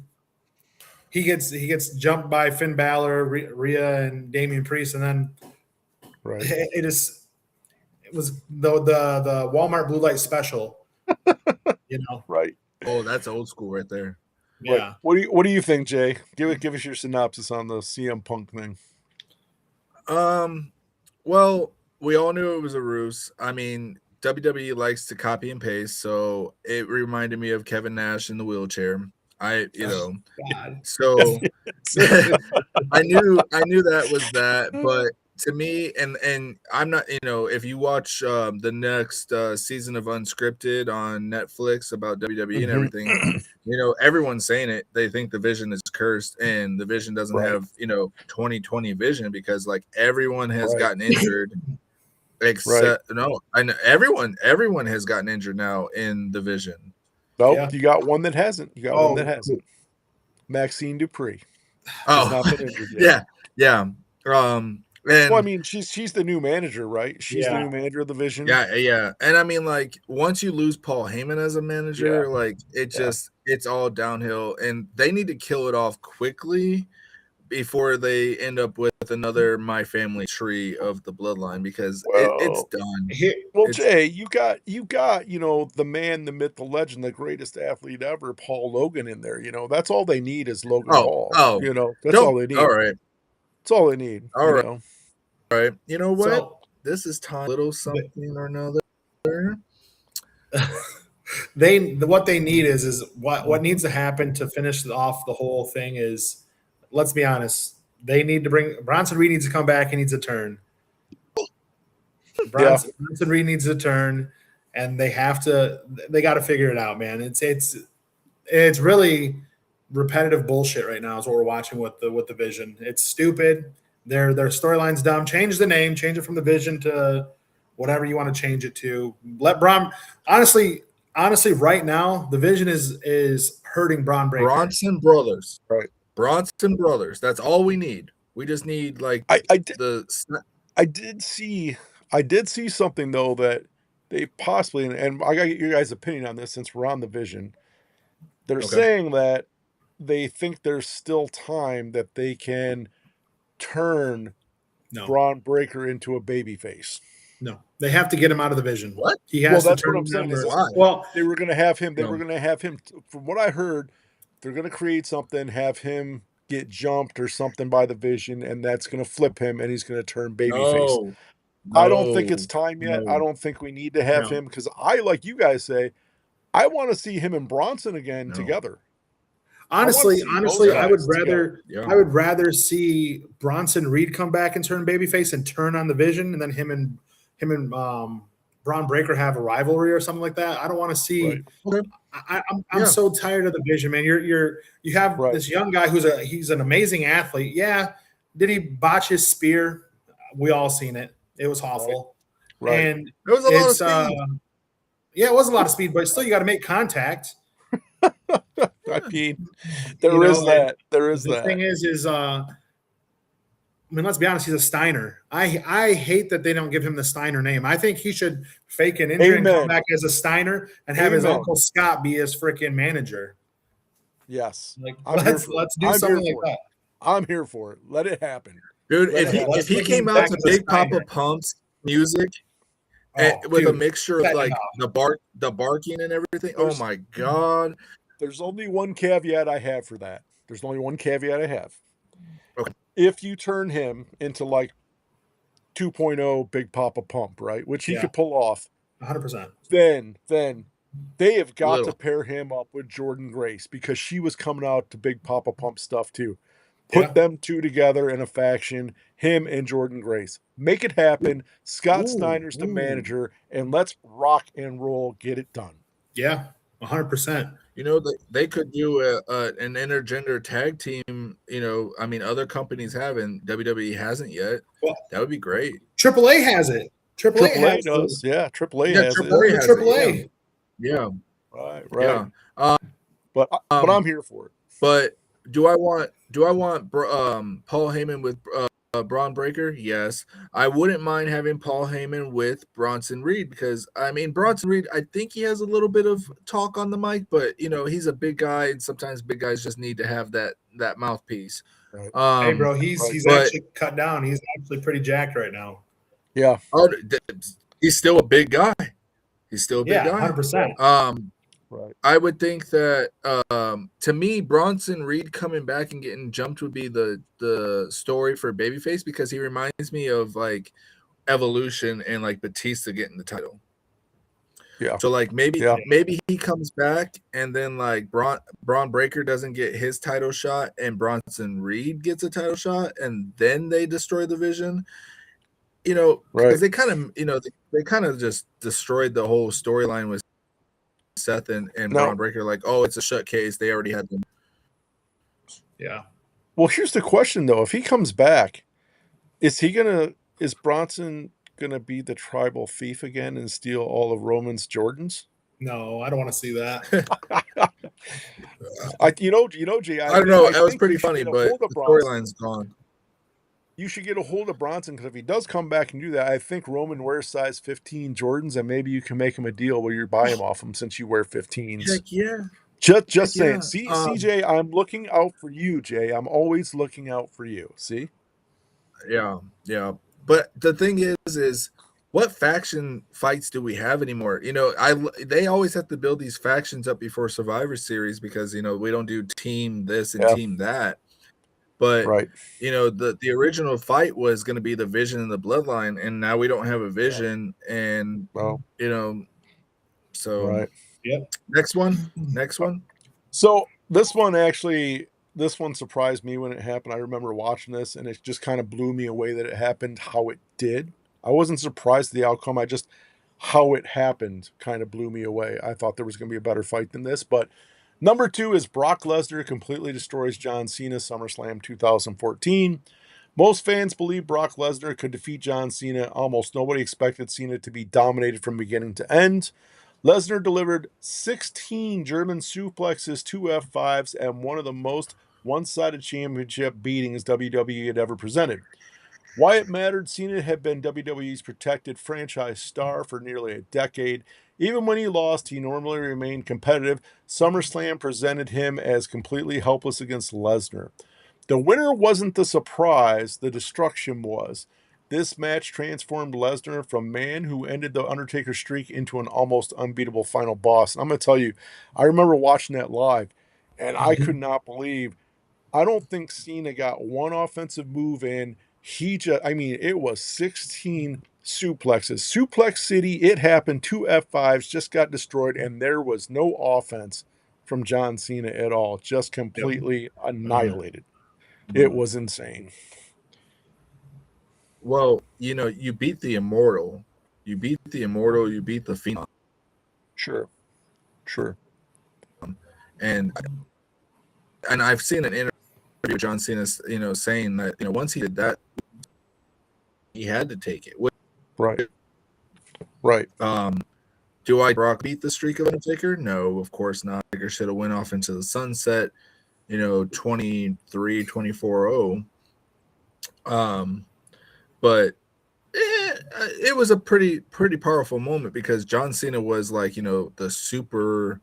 he gets jumped by Finn Balor, Rhea, and Damian Priest, and then it was the Walmart blue light special. You know, Oh, that's old school right there. Yeah. What do you think, Jay? Give us your synopsis on the CM Punk thing. Well, we all knew it was a ruse. I mean, WWE likes to copy and paste, so it reminded me of Kevin Nash in the wheelchair. So I knew that was that, but to me, and I'm not, if you watch the next season of Unscripted on Netflix about WWE and everything, everyone's saying it. They think the Vision is cursed, and the Vision doesn't have 2020 vision because like everyone has gotten injured. Except I know everyone has gotten injured now in the Vision. Nope, you got one that hasn't. One that hasn't. Maxine Dupree. Oh, not been injured yet. yeah. Well, I mean, she's the new manager, right? She's the new manager of the Vision. Yeah. And I mean, like, once you lose Paul Heyman as a manager, like, it's all downhill, and they need to kill it off quickly before they end up with another My Family tree of the bloodline because it's done. Jay, you got the man, the myth, the legend, the greatest athlete ever, Paul Logan in there. That's all they need is Logan Paul. That's all they need. All right. That's all they need. All right. You know what? So, this is time. A little something or another. What they need is what needs to happen to finish off the whole thing is, let's be honest, they need to bring Bronson Reed needs to come back. He needs a turn. Bronson Reed needs a turn, and they got to figure it out, man. It's really repetitive bullshit right now is what we're watching with the Vision. It's stupid. Their storyline's dumb. Change the name. Change it from the Vision to whatever you want to change it to. Let Braun. Honestly, right now the Vision is hurting Braun Breaker. Bronson Brothers. Right. Bronson Brothers. That's all we need. We just need like I did see something though that they possibly, and I gotta get your guys' opinion on this since we're on the Vision. They're saying that they think there's still time that they can turn Braun Breaker into a babyface. No, they have to get him out of the Vision. What? He has that's to turn what I'm saying. Well, they were going to have him. They were going to have him. From what I heard, they're going to create something, have him get jumped or something by the Vision, and that's going to flip him, and he's going to turn babyface. I don't think it's time yet. I don't think we need to have him because like you guys say, I want to see him and Bronson again together. Honestly, I would rather see Bronson Reed come back and turn babyface and turn on the Vision, and then him and Braun Breaker have a rivalry or something like that. I don't want to see. Right. I'm so tired of the Vision, man. You have this young guy he's an amazing athlete. Yeah, did he botch his spear? We all seen it. It was awful. Right. And it was a lot of speed. Yeah, it was a lot of speed, but still, you got to make contact. I mean, there is that. The thing is, I mean, let's be honest. He's a Steiner. I hate that they don't give him the Steiner name. I think he should fake an injury and come back as a Steiner and have his uncle Scott be his freaking manager. Yes, let's do something like that. I'm here for it. Let it happen, dude. If he came out to Big Papa Pump's music. With a mixture of like the barking and everything. Oh my God. There's only one caveat I have for that. Okay. If you turn him into like 2.0 Big Papa Pump, right? Which he could pull off 100%. Then they have got to pair him up with Jordan Grace because she was coming out to Big Papa Pump stuff too. Put them two together in a faction, him and Jordan Grace. Make it happen. Scott Steiner's the manager, and let's rock and roll. Get it done. Yeah, 100%. You know, they could do an intergender tag team. You know, I mean, other companies have, and WWE hasn't yet. Well, that would be great. AAA has it. AAA does. Yeah, AAA has it. Yeah. Right. Yeah. But I'm here for it. But do I want Paul Heyman with Braun Breaker? Yes. I wouldn't mind having Paul Heyman with Bronson Reed because, I mean, Bronson Reed, I think he has a little bit of talk on the mic, but, you know, he's a big guy, and sometimes big guys just need to have that mouthpiece. Right. Hey, bro, he's actually cut down. He's actually pretty jacked right now. Yeah. Oh, he's still a big guy. He's still a big guy. 100%. Right. I would think that to me, Bronson Reed coming back and getting jumped would be the story for babyface because he reminds me of like Evolution and like Batista getting the title. Yeah. So like maybe he comes back and then like Braun Breaker doesn't get his title shot and Bronson Reed gets a title shot and then they destroy the Vision. You know, because they kind of just destroyed the whole storyline with Seth and Braun Breaker, like, oh, it's a shut case. They already had them. Yeah. Well, here's the question though: if he comes back, is Bronson gonna be the tribal thief again and steal all of Roman's Jordans? No, I don't want to see that. Jay. I don't know. That was pretty funny, but the storyline's gone. You should get a hold of Bronson because if he does come back and do that, I think Roman wears size 15 Jordans, and maybe you can make him a deal where you buy him off him since you wear 15s. Heck yeah. Just saying. See, CJ, I'm looking out for you, Jay. I'm always looking out for you. See? Yeah. But the thing is what faction fights do we have anymore? You know, they always have to build these factions up before Survivor Series because, you know, we don't do team this and team that. But you know, the original fight was going to be the Vision and the Bloodline, and now we don't have a Vision, and you know, so next one. So this one surprised me when it happened. I remember watching this, and it just kind of blew me away that it happened how it did. I wasn't surprised at the outcome. How it happened kind of blew me away. I thought there was going to be a better fight than this, but. Number 2 is Brock Lesnar completely destroys John Cena, SummerSlam 2014. Most fans believe Brock Lesnar could defeat John Cena. Almost nobody expected Cena to be dominated from beginning to end. Lesnar delivered 16 German suplexes, 2 F5s, and one of the most one-sided championship beatings WWE had ever presented. Why it mattered, Cena had been WWE's protected franchise star for nearly a decade. Even when he lost, he normally remained competitive. SummerSlam presented him as completely helpless against Lesnar. The winner wasn't the surprise, the destruction was. This match transformed Lesnar from man who ended the Undertaker streak into an almost unbeatable final boss. And I'm going to tell you, I remember watching that live, and I could not believe. I don't think Cena got one offensive move in. It was 16 suplexes. Suplex City, it happened. 2 F5s just got destroyed, and there was no offense from John Cena at all. Just completely annihilated. It was insane. Well, you beat the Immortal. You beat the Phenom. Sure. And I've seen an interview with John Cena, saying that, once he did that, he had to take it. Right. Do I Brock beat the streak of Undertaker? No, of course not. Undertaker should have went off into the sunset, 23-24-0. But it was a pretty powerful moment because John Cena was like, the super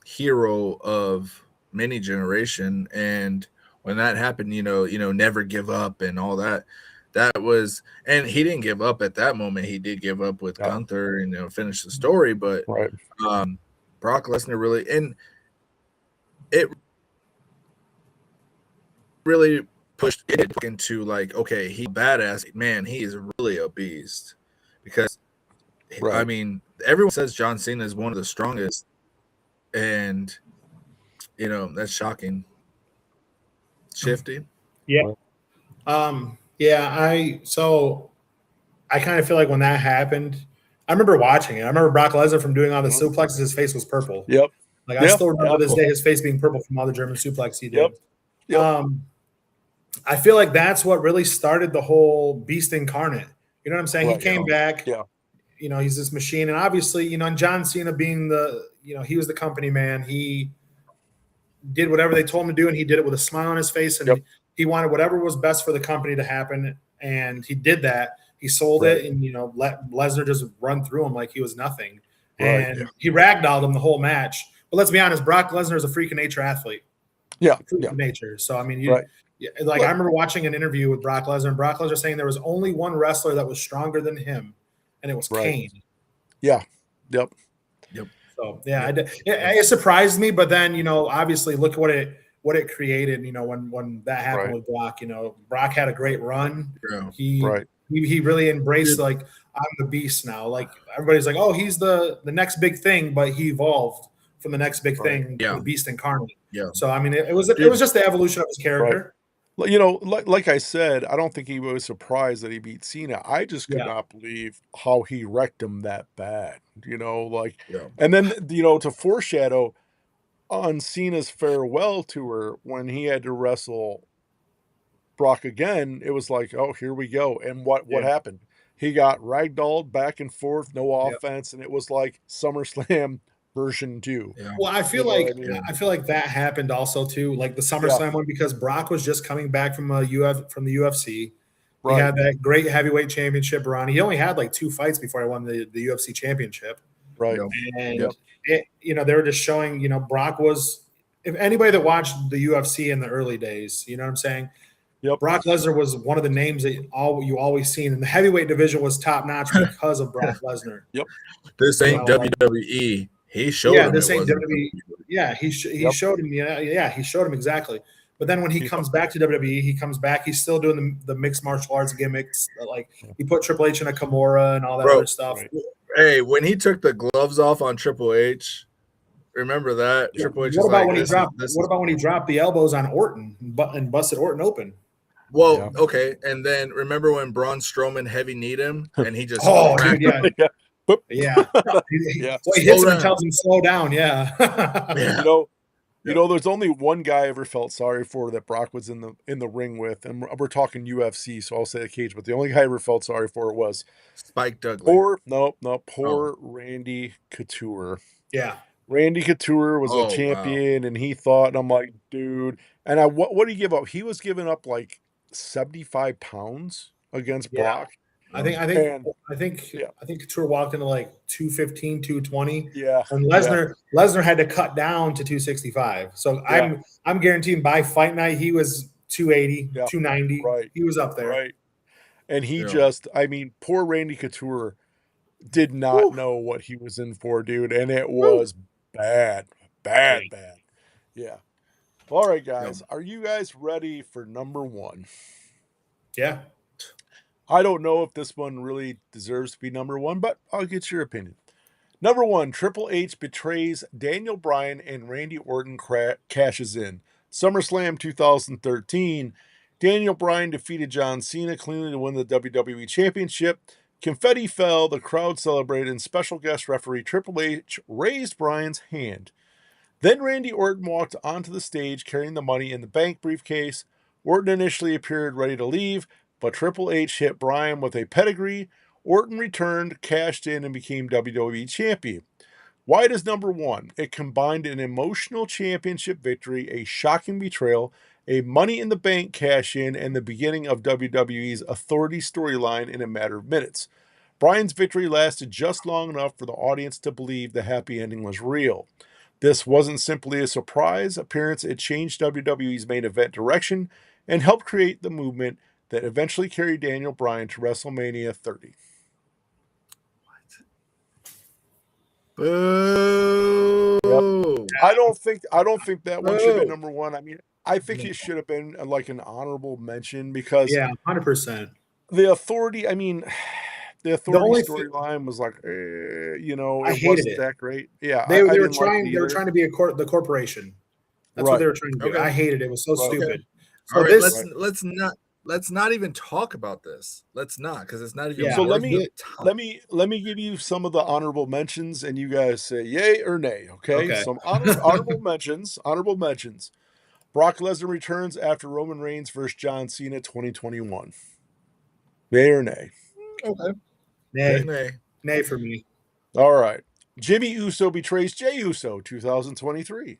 hero of many generation, and when that happened, never give up and all that. That was, and he didn't give up at that moment. He did give up with Gunther and finish the story, but Brock Lesnar really, and it really pushed it into like, okay, he badass man. He is really a beast because I mean, everyone says John Cena is one of the strongest, and that's shocking. Shifty. Yeah. I kind of feel like when that happened, I remember watching it. I remember Brock Lesnar from doing all the suplexes, his face was purple. Yep. Like I still remember this day his face being purple from all the German suplex he did. Yep. I feel like that's what really started the whole Beast Incarnate. You know what I'm saying? He came back. Yeah. He's this machine. And obviously, and John Cena being he was the company man. He did whatever they told him to do, and he did it with a smile on his face. And he wanted whatever was best for the company to happen. And he did that. He sold it and, let Lesnar just run through him like he was nothing. And he ragdolled him the whole match. But let's be honest, Brock Lesnar is a freak of nature athlete. Yeah. Freak of nature. So, I mean, I remember watching an interview with Brock Lesnar, and Brock Lesnar saying there was only one wrestler that was stronger than him, and it was Kane. Yeah. Yep. So, it surprised me. But then, obviously, look at what it created, when that happened with Brock. Brock had a great run. Yeah. He really embraced, like, I'm the beast now. Like, everybody's like, oh, he's the next big thing, but he evolved from the next big thing to the Beast Incarnate. Yeah. So, I mean, it was just the evolution of his character. Like I said, I don't think he was surprised that he beat Cena. I just could not believe how he wrecked him that bad, and then, to foreshadow on Cena's farewell tour when he had to wrestle Brock again, it was like, oh, here we go. And what happened? He got ragdolled back and forth, no offense, and it was like SummerSlam version 2. Yeah. Well, I feel like that happened also too, like the SummerSlam one, because Brock was just coming back from the UFC. He had that great heavyweight championship run. He only had like 2 fights before he won the UFC championship. Right. And they were just showing, Brock was, if anybody that watched the UFC in the early days, you know what I'm saying? Yep. Brock Lesnar was one of the names that you always seen, and the heavyweight division was top notch because of Brock Lesnar. Yep. This ain't WWE. He showed him. This ain't WWE. Yeah, he showed him. He showed him exactly. But then when he comes back to WWE, he's still doing the mixed martial arts gimmicks. Like he put Triple H in a Kimura and all that other stuff. Right. Hey, when he took the gloves off on Triple H, remember that? Yeah. Triple H. What about when he dropped the elbows on Orton and busted Orton open? Well, okay, and then remember when Braun Strowman heavy kneed him and he just Well, he hits him and tells him slow down. Yeah. You know, there's only one guy I ever felt sorry for that Brock was in the ring with, and we're talking UFC, so I'll say a cage, but the only guy I ever felt sorry for was Spike Dudley. Poor Randy Couture. Yeah. Randy Couture was a champion, and he thought, and I'm like, dude, and what did he give up? He was giving up like 75 pounds against Brock. I think Couture walked into like 215, 220. Yeah. And Lesnar had to cut down to 265. So I'm guaranteeing by fight night he was 280, 290. Right. He was up there. Right. And he poor Randy Couture did not know what he was in for, dude. And it was bad. Yeah. All right, guys. Are you guys ready for number one? Yeah. I don't know if this one really deserves to be number one, but I'll get your opinion. Number one, Triple H betrays Daniel Bryan and Randy Orton cashes in. SummerSlam 2013. Daniel Bryan defeated John Cena cleanly to win the WWE Championship. Confetti fell, the crowd celebrated, and special guest referee Triple H raised Bryan's hand. Then Randy Orton walked onto the stage carrying the Money in the Bank briefcase. Orton initially appeared ready to leave, but Triple H hit Bryan with a pedigree. Orton returned, cashed in, and became WWE Champion. Why does number one? It combined an emotional championship victory, a shocking betrayal, a Money in the Bank cash-in, and the beginning of WWE's Authority storyline in a matter of minutes. Bryan's victory lasted just long enough for the audience to believe the happy ending was real. This wasn't simply a surprise appearance, it changed WWE's main event direction and helped create the movement that eventually carried Daniel Bryan to WrestleMania 30. Boo! Yep. I don't think that one should have been number one. I mean, I think it should have been like an honorable mention because 100%. The Authority. I mean, the Authority storyline was like, it wasn't that great. Yeah, they were trying. They were trying to be the corporation. That's what they were trying to do. Okay. I hated it. It was so stupid. So all right, let's not even talk about this. Let's not, because it's not even. So let me give you some of the honorable mentions, and you guys say yay or nay. Okay. Some honorable mentions. Honorable mentions. Brock Lesnar returns after Roman Reigns versus John Cena 2021. Yay or nay? Okay. Nay for me. All right. Jimmy Uso betrays Jey Uso 2023.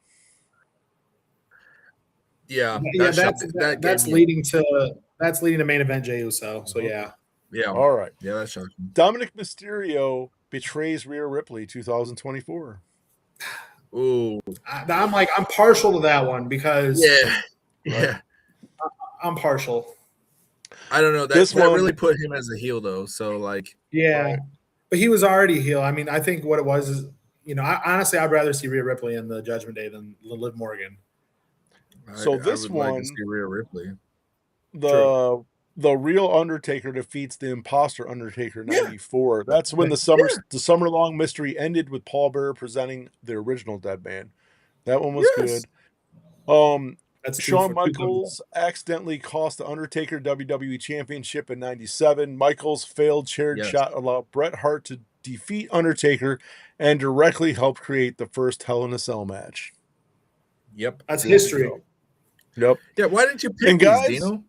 Yeah, that's leading to main event Jey Uso. So yeah. All right. Yeah, that's shocking. Dominic Mysterio betrays Rhea Ripley 2024. Ooh, I'm partial to that one because I'm partial. I don't know. That really put him as a heel though. So but he was already heel. I mean, I think what it was is, honestly, I'd rather see Rhea Ripley in the Judgment Day than Liv Morgan. So this one, like to see Rhea Ripley. The real Undertaker defeats the imposter Undertaker 94. That's when the summer long mystery ended with Paul Bearer presenting the original Dead Man. That one was good. Shawn Michaels accidentally cost the Undertaker WWE Championship in 97. Michaels' failed chair shot allowed Bret Hart to defeat Undertaker and directly helped create the first Hell in a Cell match. Yep. That's history. Yep. Yeah, why didn't you pick these, Dino?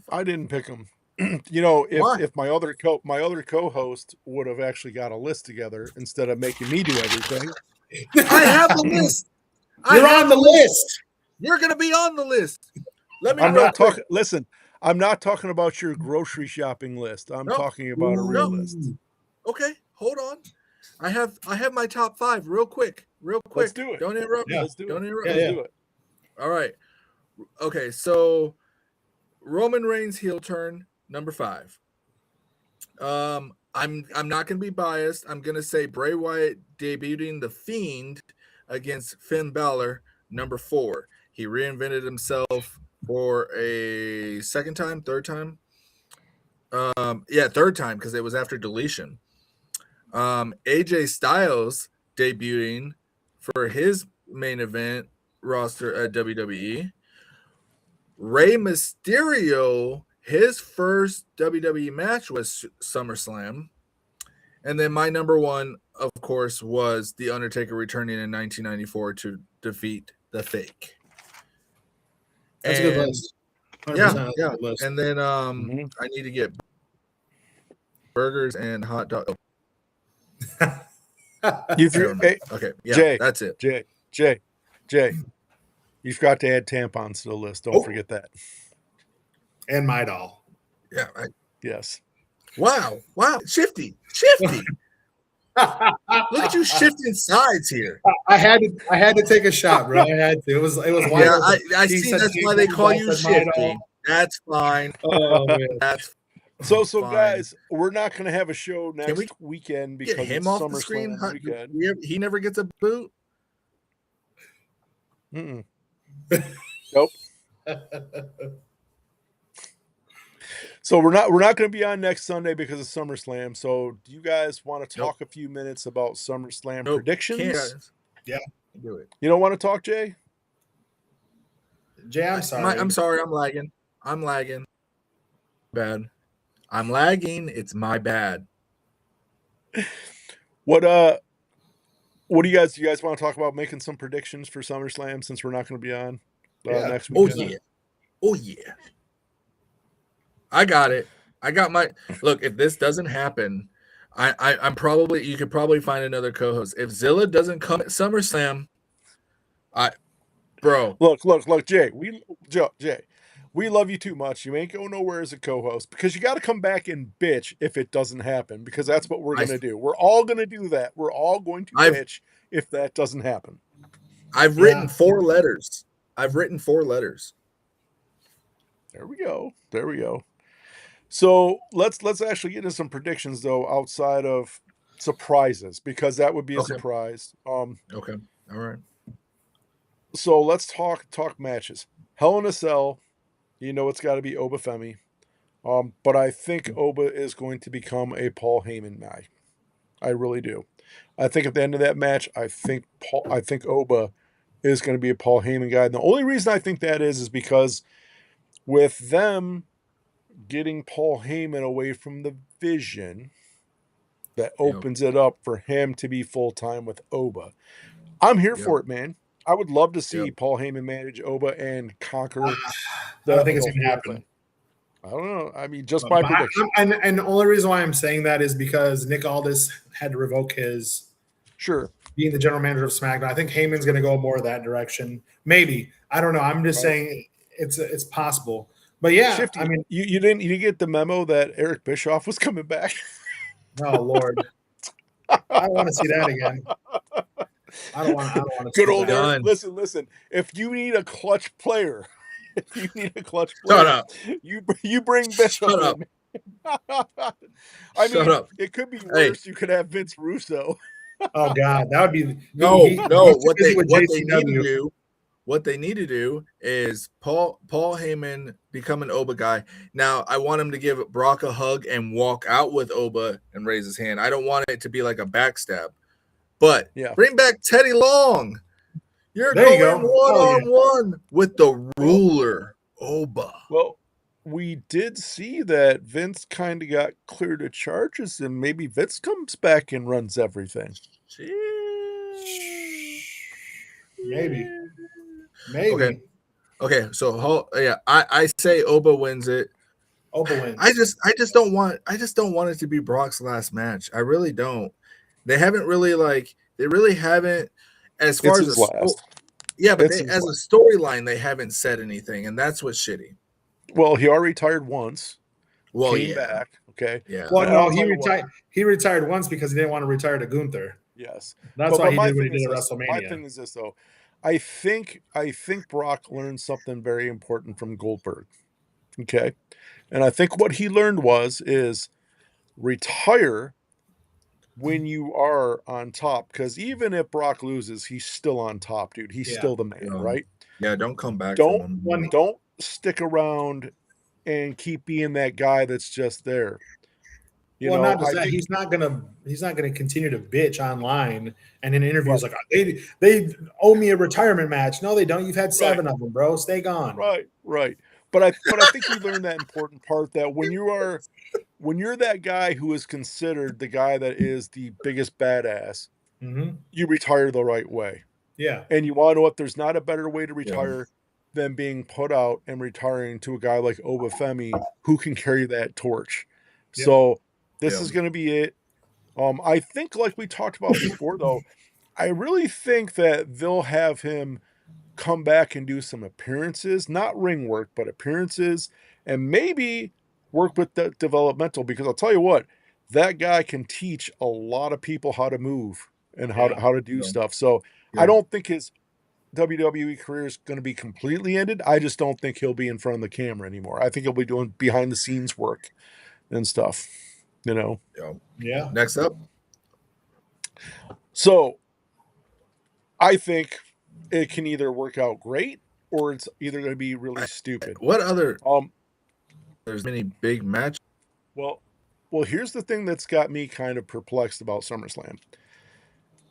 I didn't pick them. If my other co-host would have actually got a list together instead of making me do everything. I have the list. You're on the list. You're going to be on the list. I'm not talking. Listen, I'm not talking about your grocery shopping list. I'm talking about a real list. Okay, hold on. I have my top 5 real quick. Let's do it. Don't interrupt me. Let's do Don't it. interrupt me. Let's do it. All right. Okay, so Roman Reigns heel turn number 5. I'm not going to be biased. I'm going to say Bray Wyatt debuting the Fiend against Finn Balor number 4. He reinvented himself for a third time. Third time because it was after deletion. AJ Styles debuting for his main event roster at WWE. Rey Mysterio, his first WWE match was SummerSlam. And then my number 1, of course, was The Undertaker returning in 1994 to defeat the fake. That's a good list. 100% Yeah, that's yeah. a good list. And then I need to get burgers and hot dog. Okay, yeah, Jay, that's it. Jay, you forgot to add tampons to the list. Don't forget that. And my doll. Yeah. Yes. Wow. Shifty. Look at you shifting sides here. I had to take a shot, bro. I had to. It was wide open. I see. That's why they call you Shifty. That's fine. Oh man. That's so fine. Guys, we're not going to have a show next weekend because get him it's off the screen. weekend. He never gets a boot. Nope. So we're not going to be on next Sunday because of SummerSlam. So do you guys want to talk a few minutes about SummerSlam predictions? Yeah, do it. You don't want to talk, Jay? Jay, I'm sorry. I'm sorry. I'm lagging. Bad. I'm lagging. It's my bad. What do you guys want to talk about making some predictions for SummerSlam since we're not going to be on next weekend? Oh yeah. I got it. I got my look. If this doesn't happen, I'm probably you could probably find another co-host. If Zilla doesn't come at SummerSlam, look, Jay. We love you too much. You ain't going nowhere as a co-host because you got to come back and bitch if it doesn't happen because that's what we're going to do. We're all going to do that. We're all going to bitch if that doesn't happen. I've written 4 letters. There we go. So let's actually get into some predictions though outside of surprises because that would be a surprise. Okay. All right. So let's talk matches. Hell in a Cell, you know it's got to be Oba Femi. But I think Oba is going to become a Paul Heyman guy. I really do. I think at the end of that match, I think Oba is going to be a Paul Heyman guy. And the only reason I think that is because with them getting Paul Heyman away from the Vision, that opens it up for him to be full-time with Oba. I'm here for it, man. I would love to see Paul Heyman manage Oba and conquer. I don't think it's going to happen. I don't know. I mean, just by prediction. And the only reason why I'm saying that is because Nick Aldis had to revoke his being the general manager of SmackDown. I think Heyman's going to go more that direction. Maybe. I don't know. I'm just saying it's possible. But yeah, Shifty, I mean, you didn't get the memo that Eric Bischoff was coming back. Oh Lord, I don't want to see that again. I don't want to. Good old Eric. Listen. If you need a clutch player, Shut up. You bring Bischoff. Shut up. I mean, it could be worse. You could have Vince Russo. Oh God, that would be no. What they need to do is Paul Heyman become an Oba guy. Now, I want him to give Brock a hug and walk out with Oba and raise his hand. I don't want it to be like a backstab. But bring back Teddy Long. You're going one-on-one with the ruler, Oba. Well, we did see that Vince kind of got cleared of charges, and maybe Vince comes back and runs everything. Maybe. Okay. So I say Oba wins it. Oba wins. I just don't want it to be Brock's last match. I really don't. They haven't really as far as last. Yeah, but as a storyline, they haven't said anything, and that's what's shitty. Well, he already retired once. Well, came back. Okay. Yeah. Well, no, he retired. He retired once because he didn't want to retire to Gunther. Yes, that's why he did what he did at WrestleMania. My thing is this, though. I think Brock learned something very important from Goldberg. Okay, and I think what he learned is retire when you are on top, because even if Brock loses, he's still on top, dude. He's still the man, right? Yeah, don't come back. Don't stick around and keep being that guy that's just there. Not just that. He's not gonna continue to bitch online and in interviews like they owe me a retirement match. No, they don't. You've had 7 of them, bro. Stay gone. Right. But I think you learned that important part that when you're that guy who is considered the guy that is the biggest badass, you retire the right way. Yeah. And you want to know what? There's not a better way to retire than being put out and retiring to a guy like Obafemi who can carry that torch. Yep. So this is going to be it. I think, like we talked about before, though, I really think that they'll have him come back and do some appearances, not ring work, but appearances, and maybe work with the developmental, because I'll tell you what, that guy can teach a lot of people how to move and how to do stuff. So I don't think his WWE career is going to be completely ended. I just don't think he'll be in front of the camera anymore. I think he'll be doing behind the scenes work and stuff, you know? Yeah. Next up. So I think it can either work out great or it's either going to be really stupid. What other? There's many big matches. Well, here's the thing that's got me kind of perplexed about SummerSlam.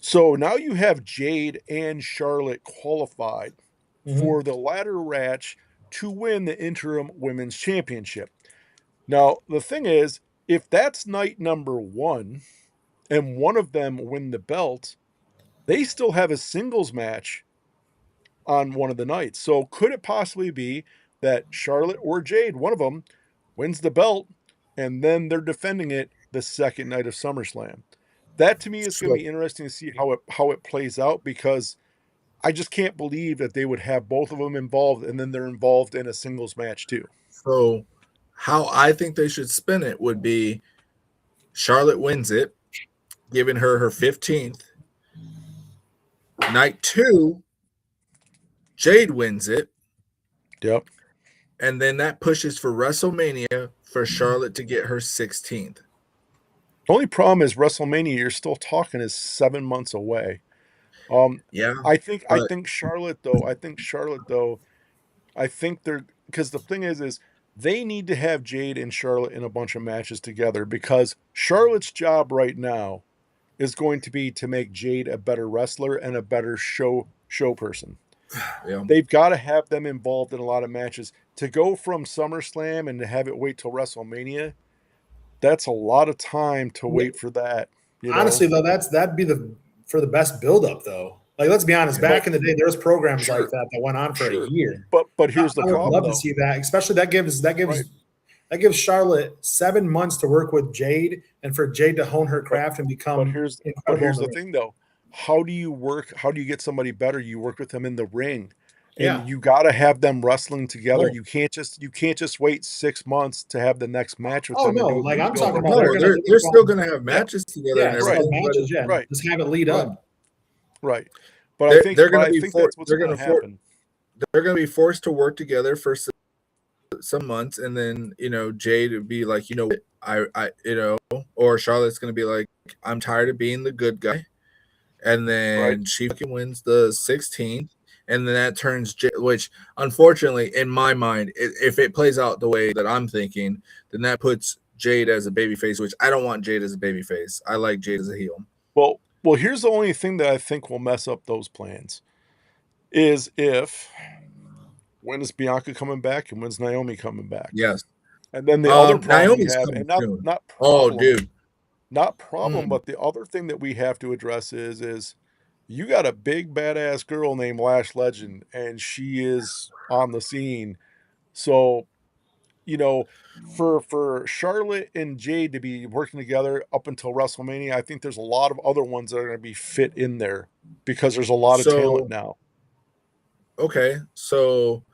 So now you have Jade and Charlotte qualified for the ladder match to win the interim women's championship. Now, the thing is, if that's night number 1 and one of them win the belt, they still have a singles match on one of the nights. So could it possibly be that Charlotte or Jade, one of them, wins the belt and then they're defending it the second night of SummerSlam? That to me is going to be interesting to see how it plays out, because I just can't believe that they would have both of them involved and then they're involved in a singles match too. So how I think they should spin it would be Charlotte wins it, giving her 15th. Night 2, Jade wins it. Yep. And then that pushes for WrestleMania for Charlotte to get her 16th. The only problem is WrestleMania, you're still talking, is 7 months away. I think Charlotte though, they're, because the thing is they need to have Jade and Charlotte in a bunch of matches together, because Charlotte's job right now is going to be to make Jade a better wrestler and a better show person. Yeah. They've got to have them involved in a lot of matches. To go from SummerSlam and to have it wait till WrestleMania, that's a lot of time to wait for that. Honestly, though, that'd be for the best buildup, though. Like, let's be honest. Back in the day, there was programs like that went on for a year. But here's the problem. I would love to see that, especially that gives Charlotte 7 months to work with Jade and for Jade to hone her craft and become. But here's the thing, though. How do you get somebody better? You work with them in the ring. And you got to have them wrestling together. You can't just wait 6 months to have the next match with them. No, like I'm talking about, they're still going to have matches together. And everything. Right. Just have it lead up. Right. But I think that's what's going to happen. They're going to be forced to work together for some months, and then Jade would be like, or Charlotte's going to be like, I'm tired of being the good guy, and then she fucking wins the 16th. And then that turns, which unfortunately, in my mind, if it plays out the way that I'm thinking, then that puts Jade as a babyface, which I don't want Jade as a babyface. I like Jade as a heel. Well, here's the only thing that I think will mess up those plans is when is Bianca coming back and when's Naomi coming back? Yes. And then the other problem Naomi's we have, and not problem, oh, dude, not problem, but the other thing that we have to address is you got a big badass girl named Lash Legend, and she is on the scene. So, for Charlotte and Jade to be working together up until WrestleMania, I think there's a lot of other ones that are going to be fit in there because there's a lot of talent now. Okay, so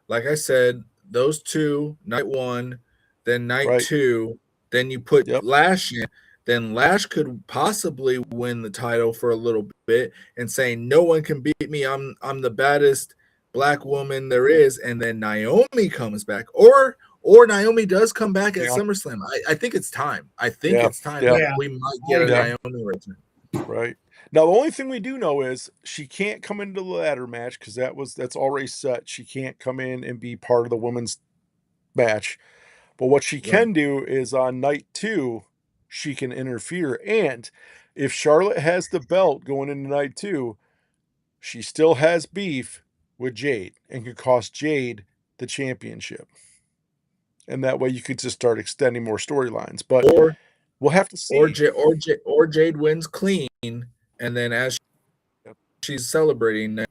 like I said, those two, night 1, then night 2, then you put Lash in. Then Lash could possibly win the title for a little bit and say, no one can beat me. I'm the baddest black woman there is. And then Naomi comes back. Or Naomi does come back at SummerSlam. I think it's time. It's time that we might get a Naomi return. Right. Now, the only thing we do know is she can't come into the ladder match because that's already set. She can't come in and be part of the women's match. But what she can do is on night 2, she can interfere. And if Charlotte has the belt going into night 2, she still has beef with Jade and could cost Jade the championship. And that way you could just start extending more storylines. But we'll have to see. Or Jade wins clean, and then as she's celebrating,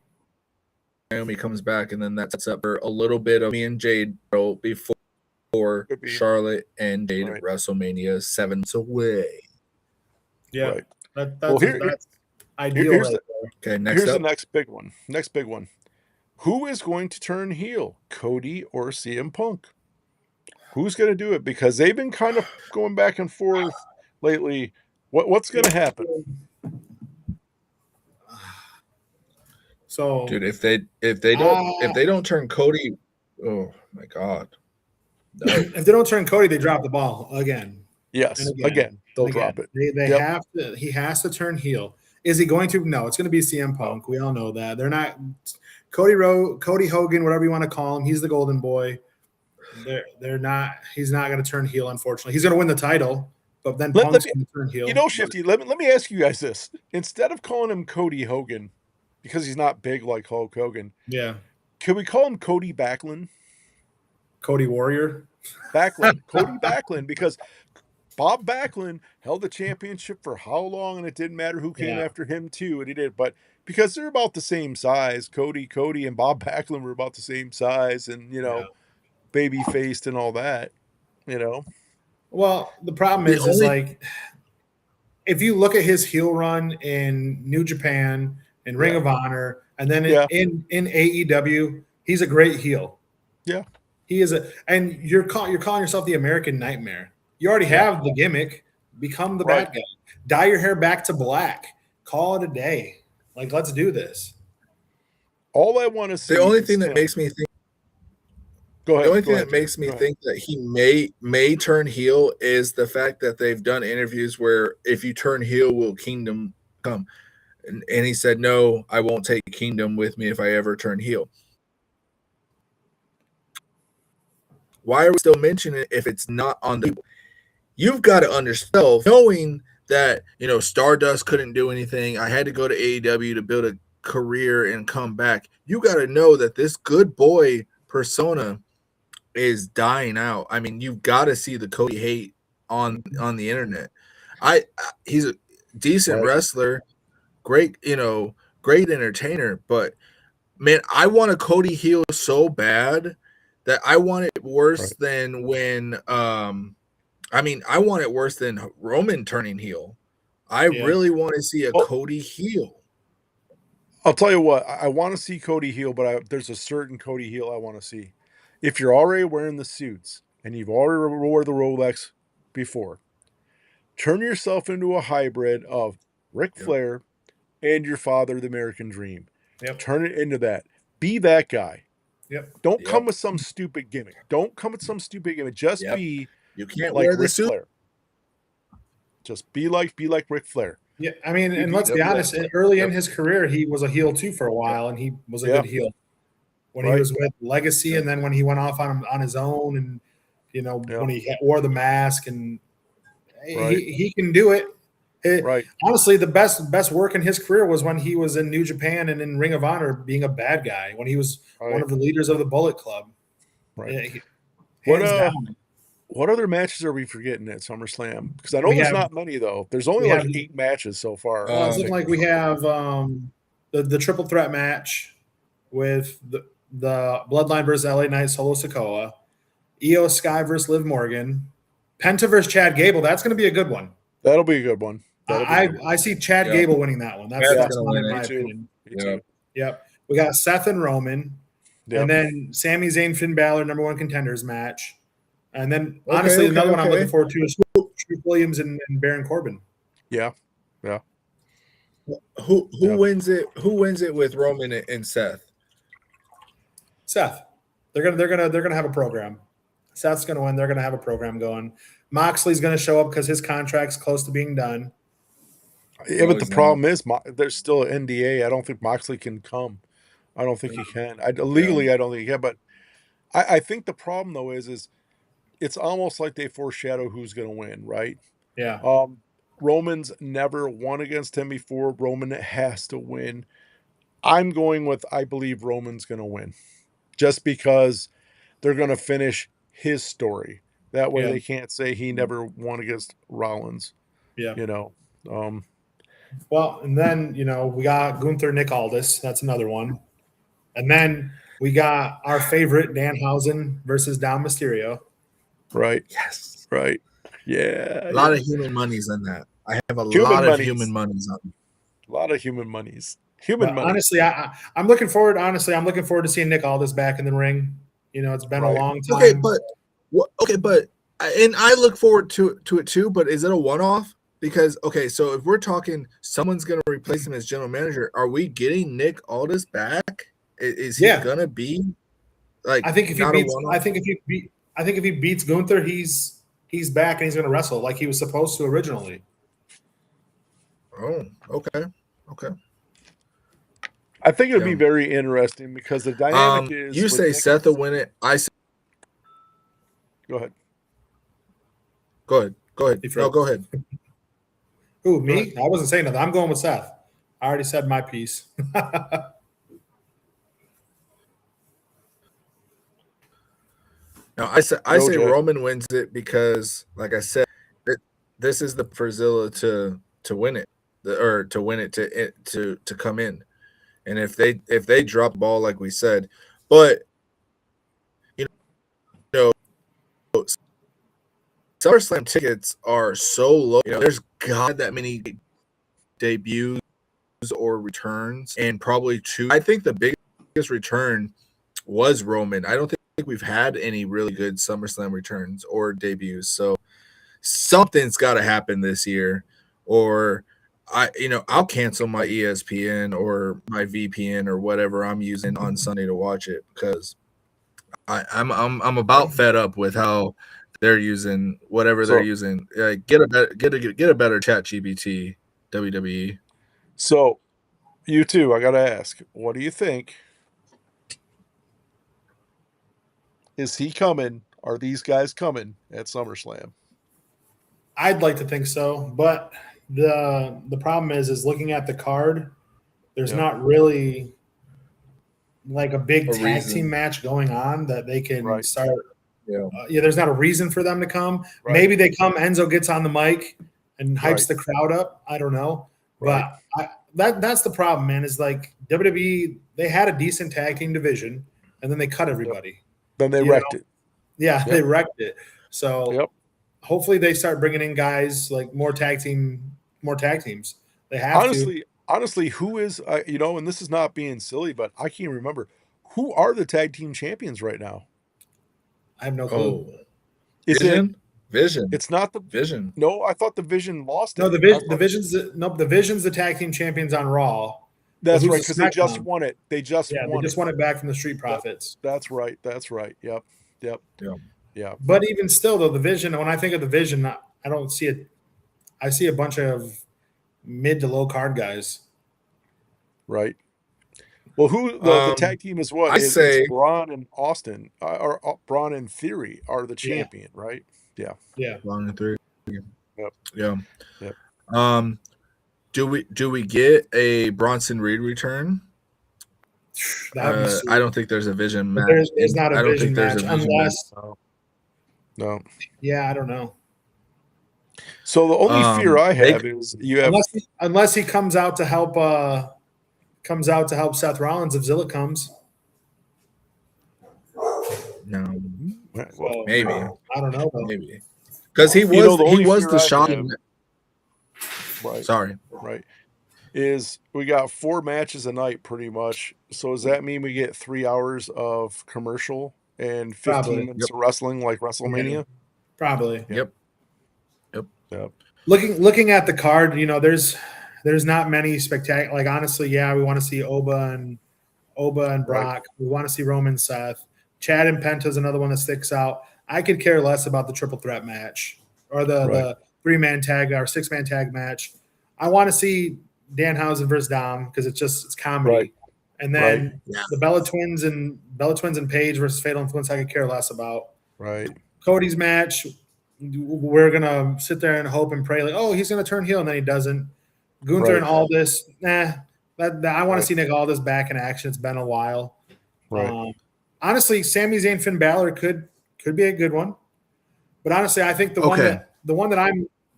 Naomi comes back, and then that sets up for a little bit of me and Jade before Charlotte and Jade at WrestleMania 7 months away. Yeah, right. that's ideal. Here's right the, there. here's the next big one. Next big one. Who is going to turn heel, Cody or CM Punk? Who's going to do it? Because they've been kind of going back and forth lately. What's going to happen? So, dude, if they don't turn Cody, oh my god, no. If they don't turn Cody, they drop the ball again. Yes, again they'll drop it. They have to. He has to turn heel. Is he going to? No, it's going to be CM Punk. We all know that. They're not Cody Hogan, whatever you want to call him. He's the golden boy. They're not. He's not going to turn heel. Unfortunately, he's going to win the title, but then Punk's going to turn heel. You know, Shifty. Let me ask you guys this: instead of calling him Cody Hogan, because he's not big like Hulk Hogan, yeah, can we call him Cody Backlund? Cody Warrior. Cody Backlund, because Bob Backlund held the championship for how long, and it didn't matter who came after him too, and he did. But because they're about the same size, Cody and Bob Backlund were about the same size, and baby faced and all that. Well, the problem is like if you look at his heel run in New Japan and Ring of Honor, and then in AEW, he's a great heel. Yeah. He is and you're calling yourself the American Nightmare. You already have the gimmick. Become the bad guy. Dye your hair back to black. Call it a day. Like, let's do this. All I want to see. The only thing that makes me think. Go ahead. The only thing that makes me think that he may turn heel is the fact that they've done interviews where if you turn heel, will Kingdom come? And he said, no, I won't take Kingdom with me if I ever turn heel. Why are we still mentioning it if it's not on the? You've got to understand, knowing that Stardust couldn't do anything. I had to go to AEW to build a career and come back. You got to know that this good boy persona is dying out. I mean, you've got to see the Cody hate on the internet. He's a decent wrestler, great entertainer, but man, I want a Cody heel so bad that I want it worse than when I want it worse than Roman turning heel. I really want to see a Cody heel. I'll tell you what, I want to see Cody heel, but there's a certain Cody heel I want to see. If you're already wearing the suits and you've already wore the Rolex before, turn yourself into a hybrid of Ric Flair and your father, the American Dream. Turn it into that. Be that guy. Don't come with some stupid gimmick. Just be. You can't like wear the Ric suit. Flair. Just be like Ric Flair. Yeah, I mean, and let's be honest. Early in his career, he was a heel too for a while, and he was a good heel when he was with Legacy, and then when he went off on his own, and when he wore the mask, and he can do it. Honestly, the best work in his career was when he was in New Japan and in Ring of Honor, being a bad guy when he was one of the leaders of the Bullet Club. What other matches are we forgetting at SummerSlam? Because I know there's not many though. There's only like 8 matches so far. It's looking like we have the triple threat match with the Bloodline versus LA Knight, Solo Sikoa, Io Sky versus Liv Morgan, Penta versus Chad Gable. That's going to be a good one. That'll be a good one. I see Chad Gable winning that one. That's in my opinion. Yep. We got Seth and Roman, and then Sami Zayn, Finn Balor, number 1 contenders match. And then, another one I'm looking forward to is Trick Williams and Baron Corbin. Yeah. Who wins it? Who wins it with Roman and Seth? Seth. They're gonna have a program. Seth's gonna win. They're gonna have a program going. Moxley's gonna show up because his contract's close to being done. Yeah, but the problem is there's still an NDA. I don't think Moxley can come. I don't think he can. Legally, I don't think he can. But I think the problem though is it's almost like they foreshadow who's going to win, right? Yeah. Roman's never won against him before. Roman has to win. I'm going with I believe Roman's going to win, just because they're going to finish his story. That way they can't say he never won against Rollins. Yeah. Well, and then we got Gunther, Nick Aldis. That's another one. And then we got our favorite Danhausen versus Dom Mysterio. Right. Yes. Right. Yeah. A lot of human monies on that. I have a Human lot of monies. human monies on it. A lot of human monies. But honestly, I'm looking forward. Honestly, I'm looking forward to seeing Nick Aldis back in the ring. It's been a long time. And I look forward to it too. But is it a one-off? Because so if we're talking, someone's going to replace him as general manager. Are we getting Nick Aldis back? Is he going to be like? I think if he beats Gunther, he's back and he's going to wrestle like he was supposed to originally. Oh, okay. I think it would be very interesting because the dynamic is. You say Seth will win it. I say. Go ahead. Go ahead. No, go ahead. Who, me? I wasn't saying nothing. I'm going with Seth. I already said my piece. No, I say Roman wins it because, like I said, this is the Frizilla to win it, to come in, and if they drop the ball like we said, but SummerSlam tickets are so low. There's got that many debuts or returns, and probably two. I think the biggest return was Roman. I don't think we've had any really good SummerSlam returns or debuts. So something's got to happen this year, or I'll cancel my ESPN or my VPN or whatever I'm using on Sunday to watch it because I'm about fed up with how they're using whatever they're using. Get a better chat GPT, WWE. So, you two, I gotta ask, what do you think? Is he coming? Are these guys coming at SummerSlam? I'd like to think so, but the problem is looking at the card, there's not really like a big tag team match going on that they can start. There's not a reason for them to come. Right. Maybe they come. Enzo gets on the mic and hypes the crowd up. I don't know, but that's the problem, man. Is like WWE, they had a decent tag team division, and then they cut everybody. Then they wrecked it. Yeah, they wrecked it. So hopefully they start bringing in guys like more tag teams. They have honestly, who is and this is not being silly, but I can't remember who are the tag team champions right now. I have no clue. Vision. It's not the Vision. No, I thought the Vision lost it. No, the Vision's the tag team champions on Raw. That's right, because they just won it. They just won it back from the Street Profits. That's right. Yep. Yeah. But even still, though, the Vision. When I think of the Vision, I don't see it. I see a bunch of mid to low card guys. Right. Well, who the tag team is what? It's Braun and Austin, or Braun and Theory are the champion, right? Yeah. Braun and Theory. Yep. Do we get a Bronson Reed return? I don't think there's a Vision match. There's not a Vision match unless. No. Yeah, I don't know. So the only fear I have is you have unless he comes out to help. Seth Rollins if Zilla comes. No. Well, maybe. I don't know. Maybe. Because he was the shocking. Right. Sorry. Right. Is we got 4 matches a night pretty much. So does that mean we get 3 hours of commercial and 15 minutes of wrestling like WrestleMania? Yeah. Probably. Yep. Looking at the card, there's not many spectacular. Like honestly, we want to see Oba and Brock. Right. We want to see Roman, Seth, Chad and Penta is another one that sticks out. I could care less about the triple threat match or the 3-man tag or 6-man tag match. I want to see Danhausen versus Dom because it's comedy. Right. And then the Bella Twins and Paige versus Fatal Influence, I could care less about. Right. Cody's match, we're gonna sit there and hope and pray like, oh, he's gonna turn heel, and then he doesn't. Gunther and Aldis, I want to see Nick Aldis back in action. It's been a while. Right. Honestly, Sami Zayn, Finn Balor could be a good one. But honestly, I think the one that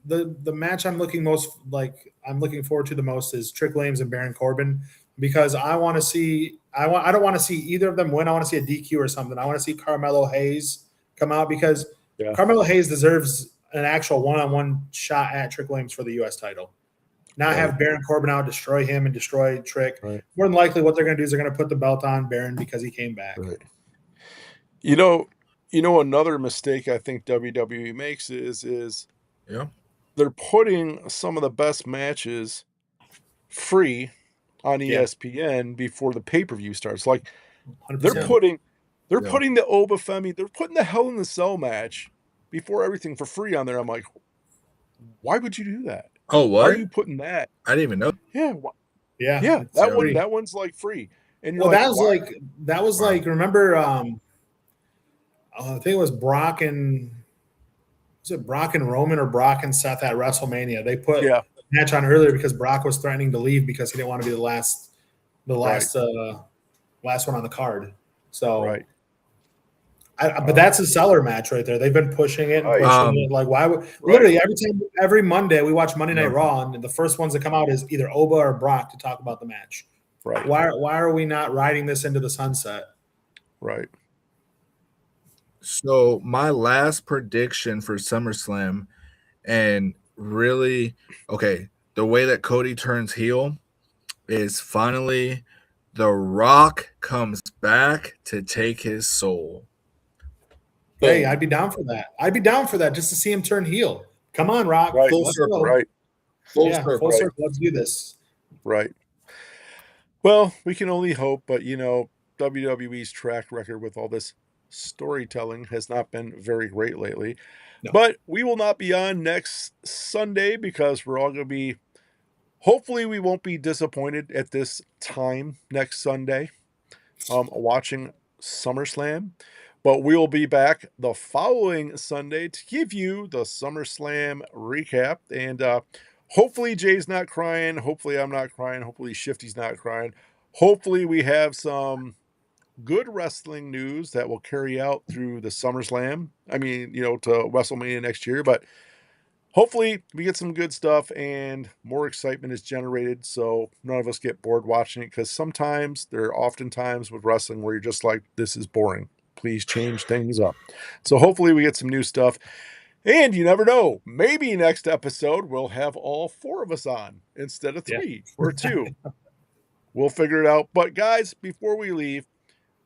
the match I'm looking forward to the most is Trick Williams and Baron Corbin, because I want to see I don't want to see either of them win. I want to see a DQ or something. I want to see Carmelo Hayes come out, because Carmelo Hayes deserves an actual one-on-one shot at Trick Williams for the U.S. title. Not have Baron Corbin out, destroy him and destroy Trick. Right. More than likely, what they're going to do is they're going to put the belt on Baron because he came back. Right. You know, another mistake I think WWE makes is they're putting some of the best matches free on ESPN before the pay-per-view starts. Like 100%. they're putting the Obafemi, they're putting the Hell in the Cell match before everything for free on there. I'm like, why would you do that? Oh, what? Why are you putting that? I didn't even know. Yeah. That one's like free. And you're that was like remember I think it was Brock and Roman or Brock and Seth at WrestleMania. They put a match on earlier because Brock was threatening to leave because he didn't want to be the last one on the card. So but that's a seller match right there. They've been pushing it and pushing it. Like, why would literally every Monday we watch Monday Night Raw, and the first ones that come out is either Oba or Brock to talk about the match. Right. Why are we not riding this into the sunset? Right. So my last prediction for SummerSlam, and really, the way that Cody turns heel is finally The Rock comes back to take his soul. Hey, I'd be down for that. Just to see him turn heel. Come on, Rock. Right. Full circle. Right. Full circle. Let's do this. Right. Well, we can only hope, but WWE's track record with all this storytelling has not been very great lately. No. But we will not be on next Sunday because we're all going to be, hopefully we won't be disappointed at this time next Sunday watching SummerSlam. But we will be back the following Sunday to give you the SummerSlam recap. And hopefully Jay's not crying. Hopefully I'm not crying. Hopefully Shifty's not crying. Hopefully we have some good wrestling news that will carry out through the SummerSlam. I mean, to WrestleMania next year. But hopefully we get some good stuff and more excitement is generated so none of us get bored watching it. Because there are often times with wrestling where you're just like, this is boring. Please change things up. So hopefully we get some new stuff. And you never know. Maybe next episode we'll have all 4 of us on instead of 3 or 2. We'll figure it out. But guys, before we leave,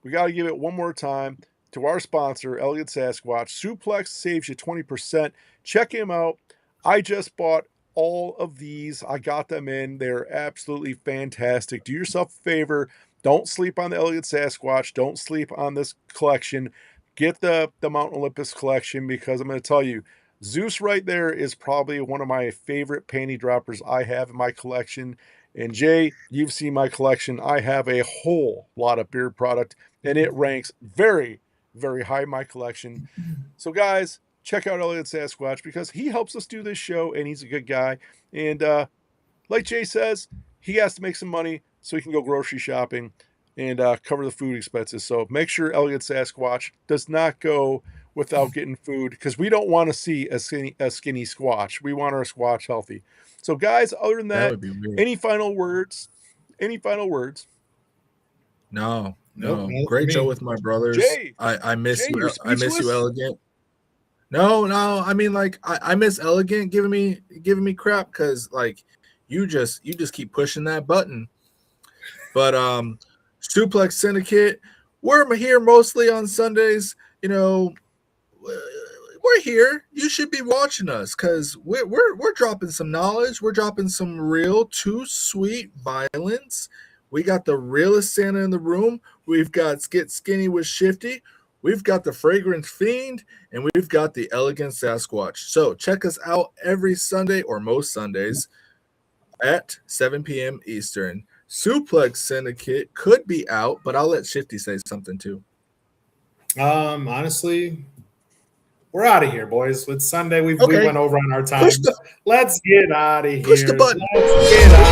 we got to give it one more time to our sponsor, Elegant Sasquatch. Suplex saves you 20%. Check him out. I just bought all of these. I got them in. They're absolutely fantastic. Do yourself a favor. Don't sleep on the Elegant Sasquatch. Don't sleep on this collection. Get the Mount Olympus collection, because I'm going to tell you, Zeus right there is probably one of my favorite panty droppers I have in my collection. And Jay, you've seen my collection. I have a whole lot of beard product, and it ranks very, very high in my collection. So guys, check out Elegant Sasquatch because he helps us do this show, and he's a good guy. And like Jay says, he has to make some money so he can go grocery shopping and cover the food expenses. So make sure Elegant Sasquatch does not go without getting food, because we don't want to see a skinny Squatch. We want our Squatch healthy. So guys, other than that any final words? No. Great show with my brothers. Jay, I miss Jay, you. I miss you, Elegant. No. I mean, like, I miss Elegant giving me crap because like you just keep pushing that button. But Suplex Syndicate, we're here mostly on Sundays. We're here. You should be watching us because we're dropping some knowledge. We're dropping some real too sweet violence. We got the realest Santa in the room. We've got Get Skinny with Shifty. We've got the Fragrance Fiend, and we've got the Elegant Sasquatch. So check us out every Sunday, or most Sundays, at 7 p.m. Eastern. Suplex Syndicate could be out, but I'll let Shifty say something too. Honestly, we're out of here, boys. It's Sunday. We went over on our time. Let's get out of here. Push the button. Let's get out.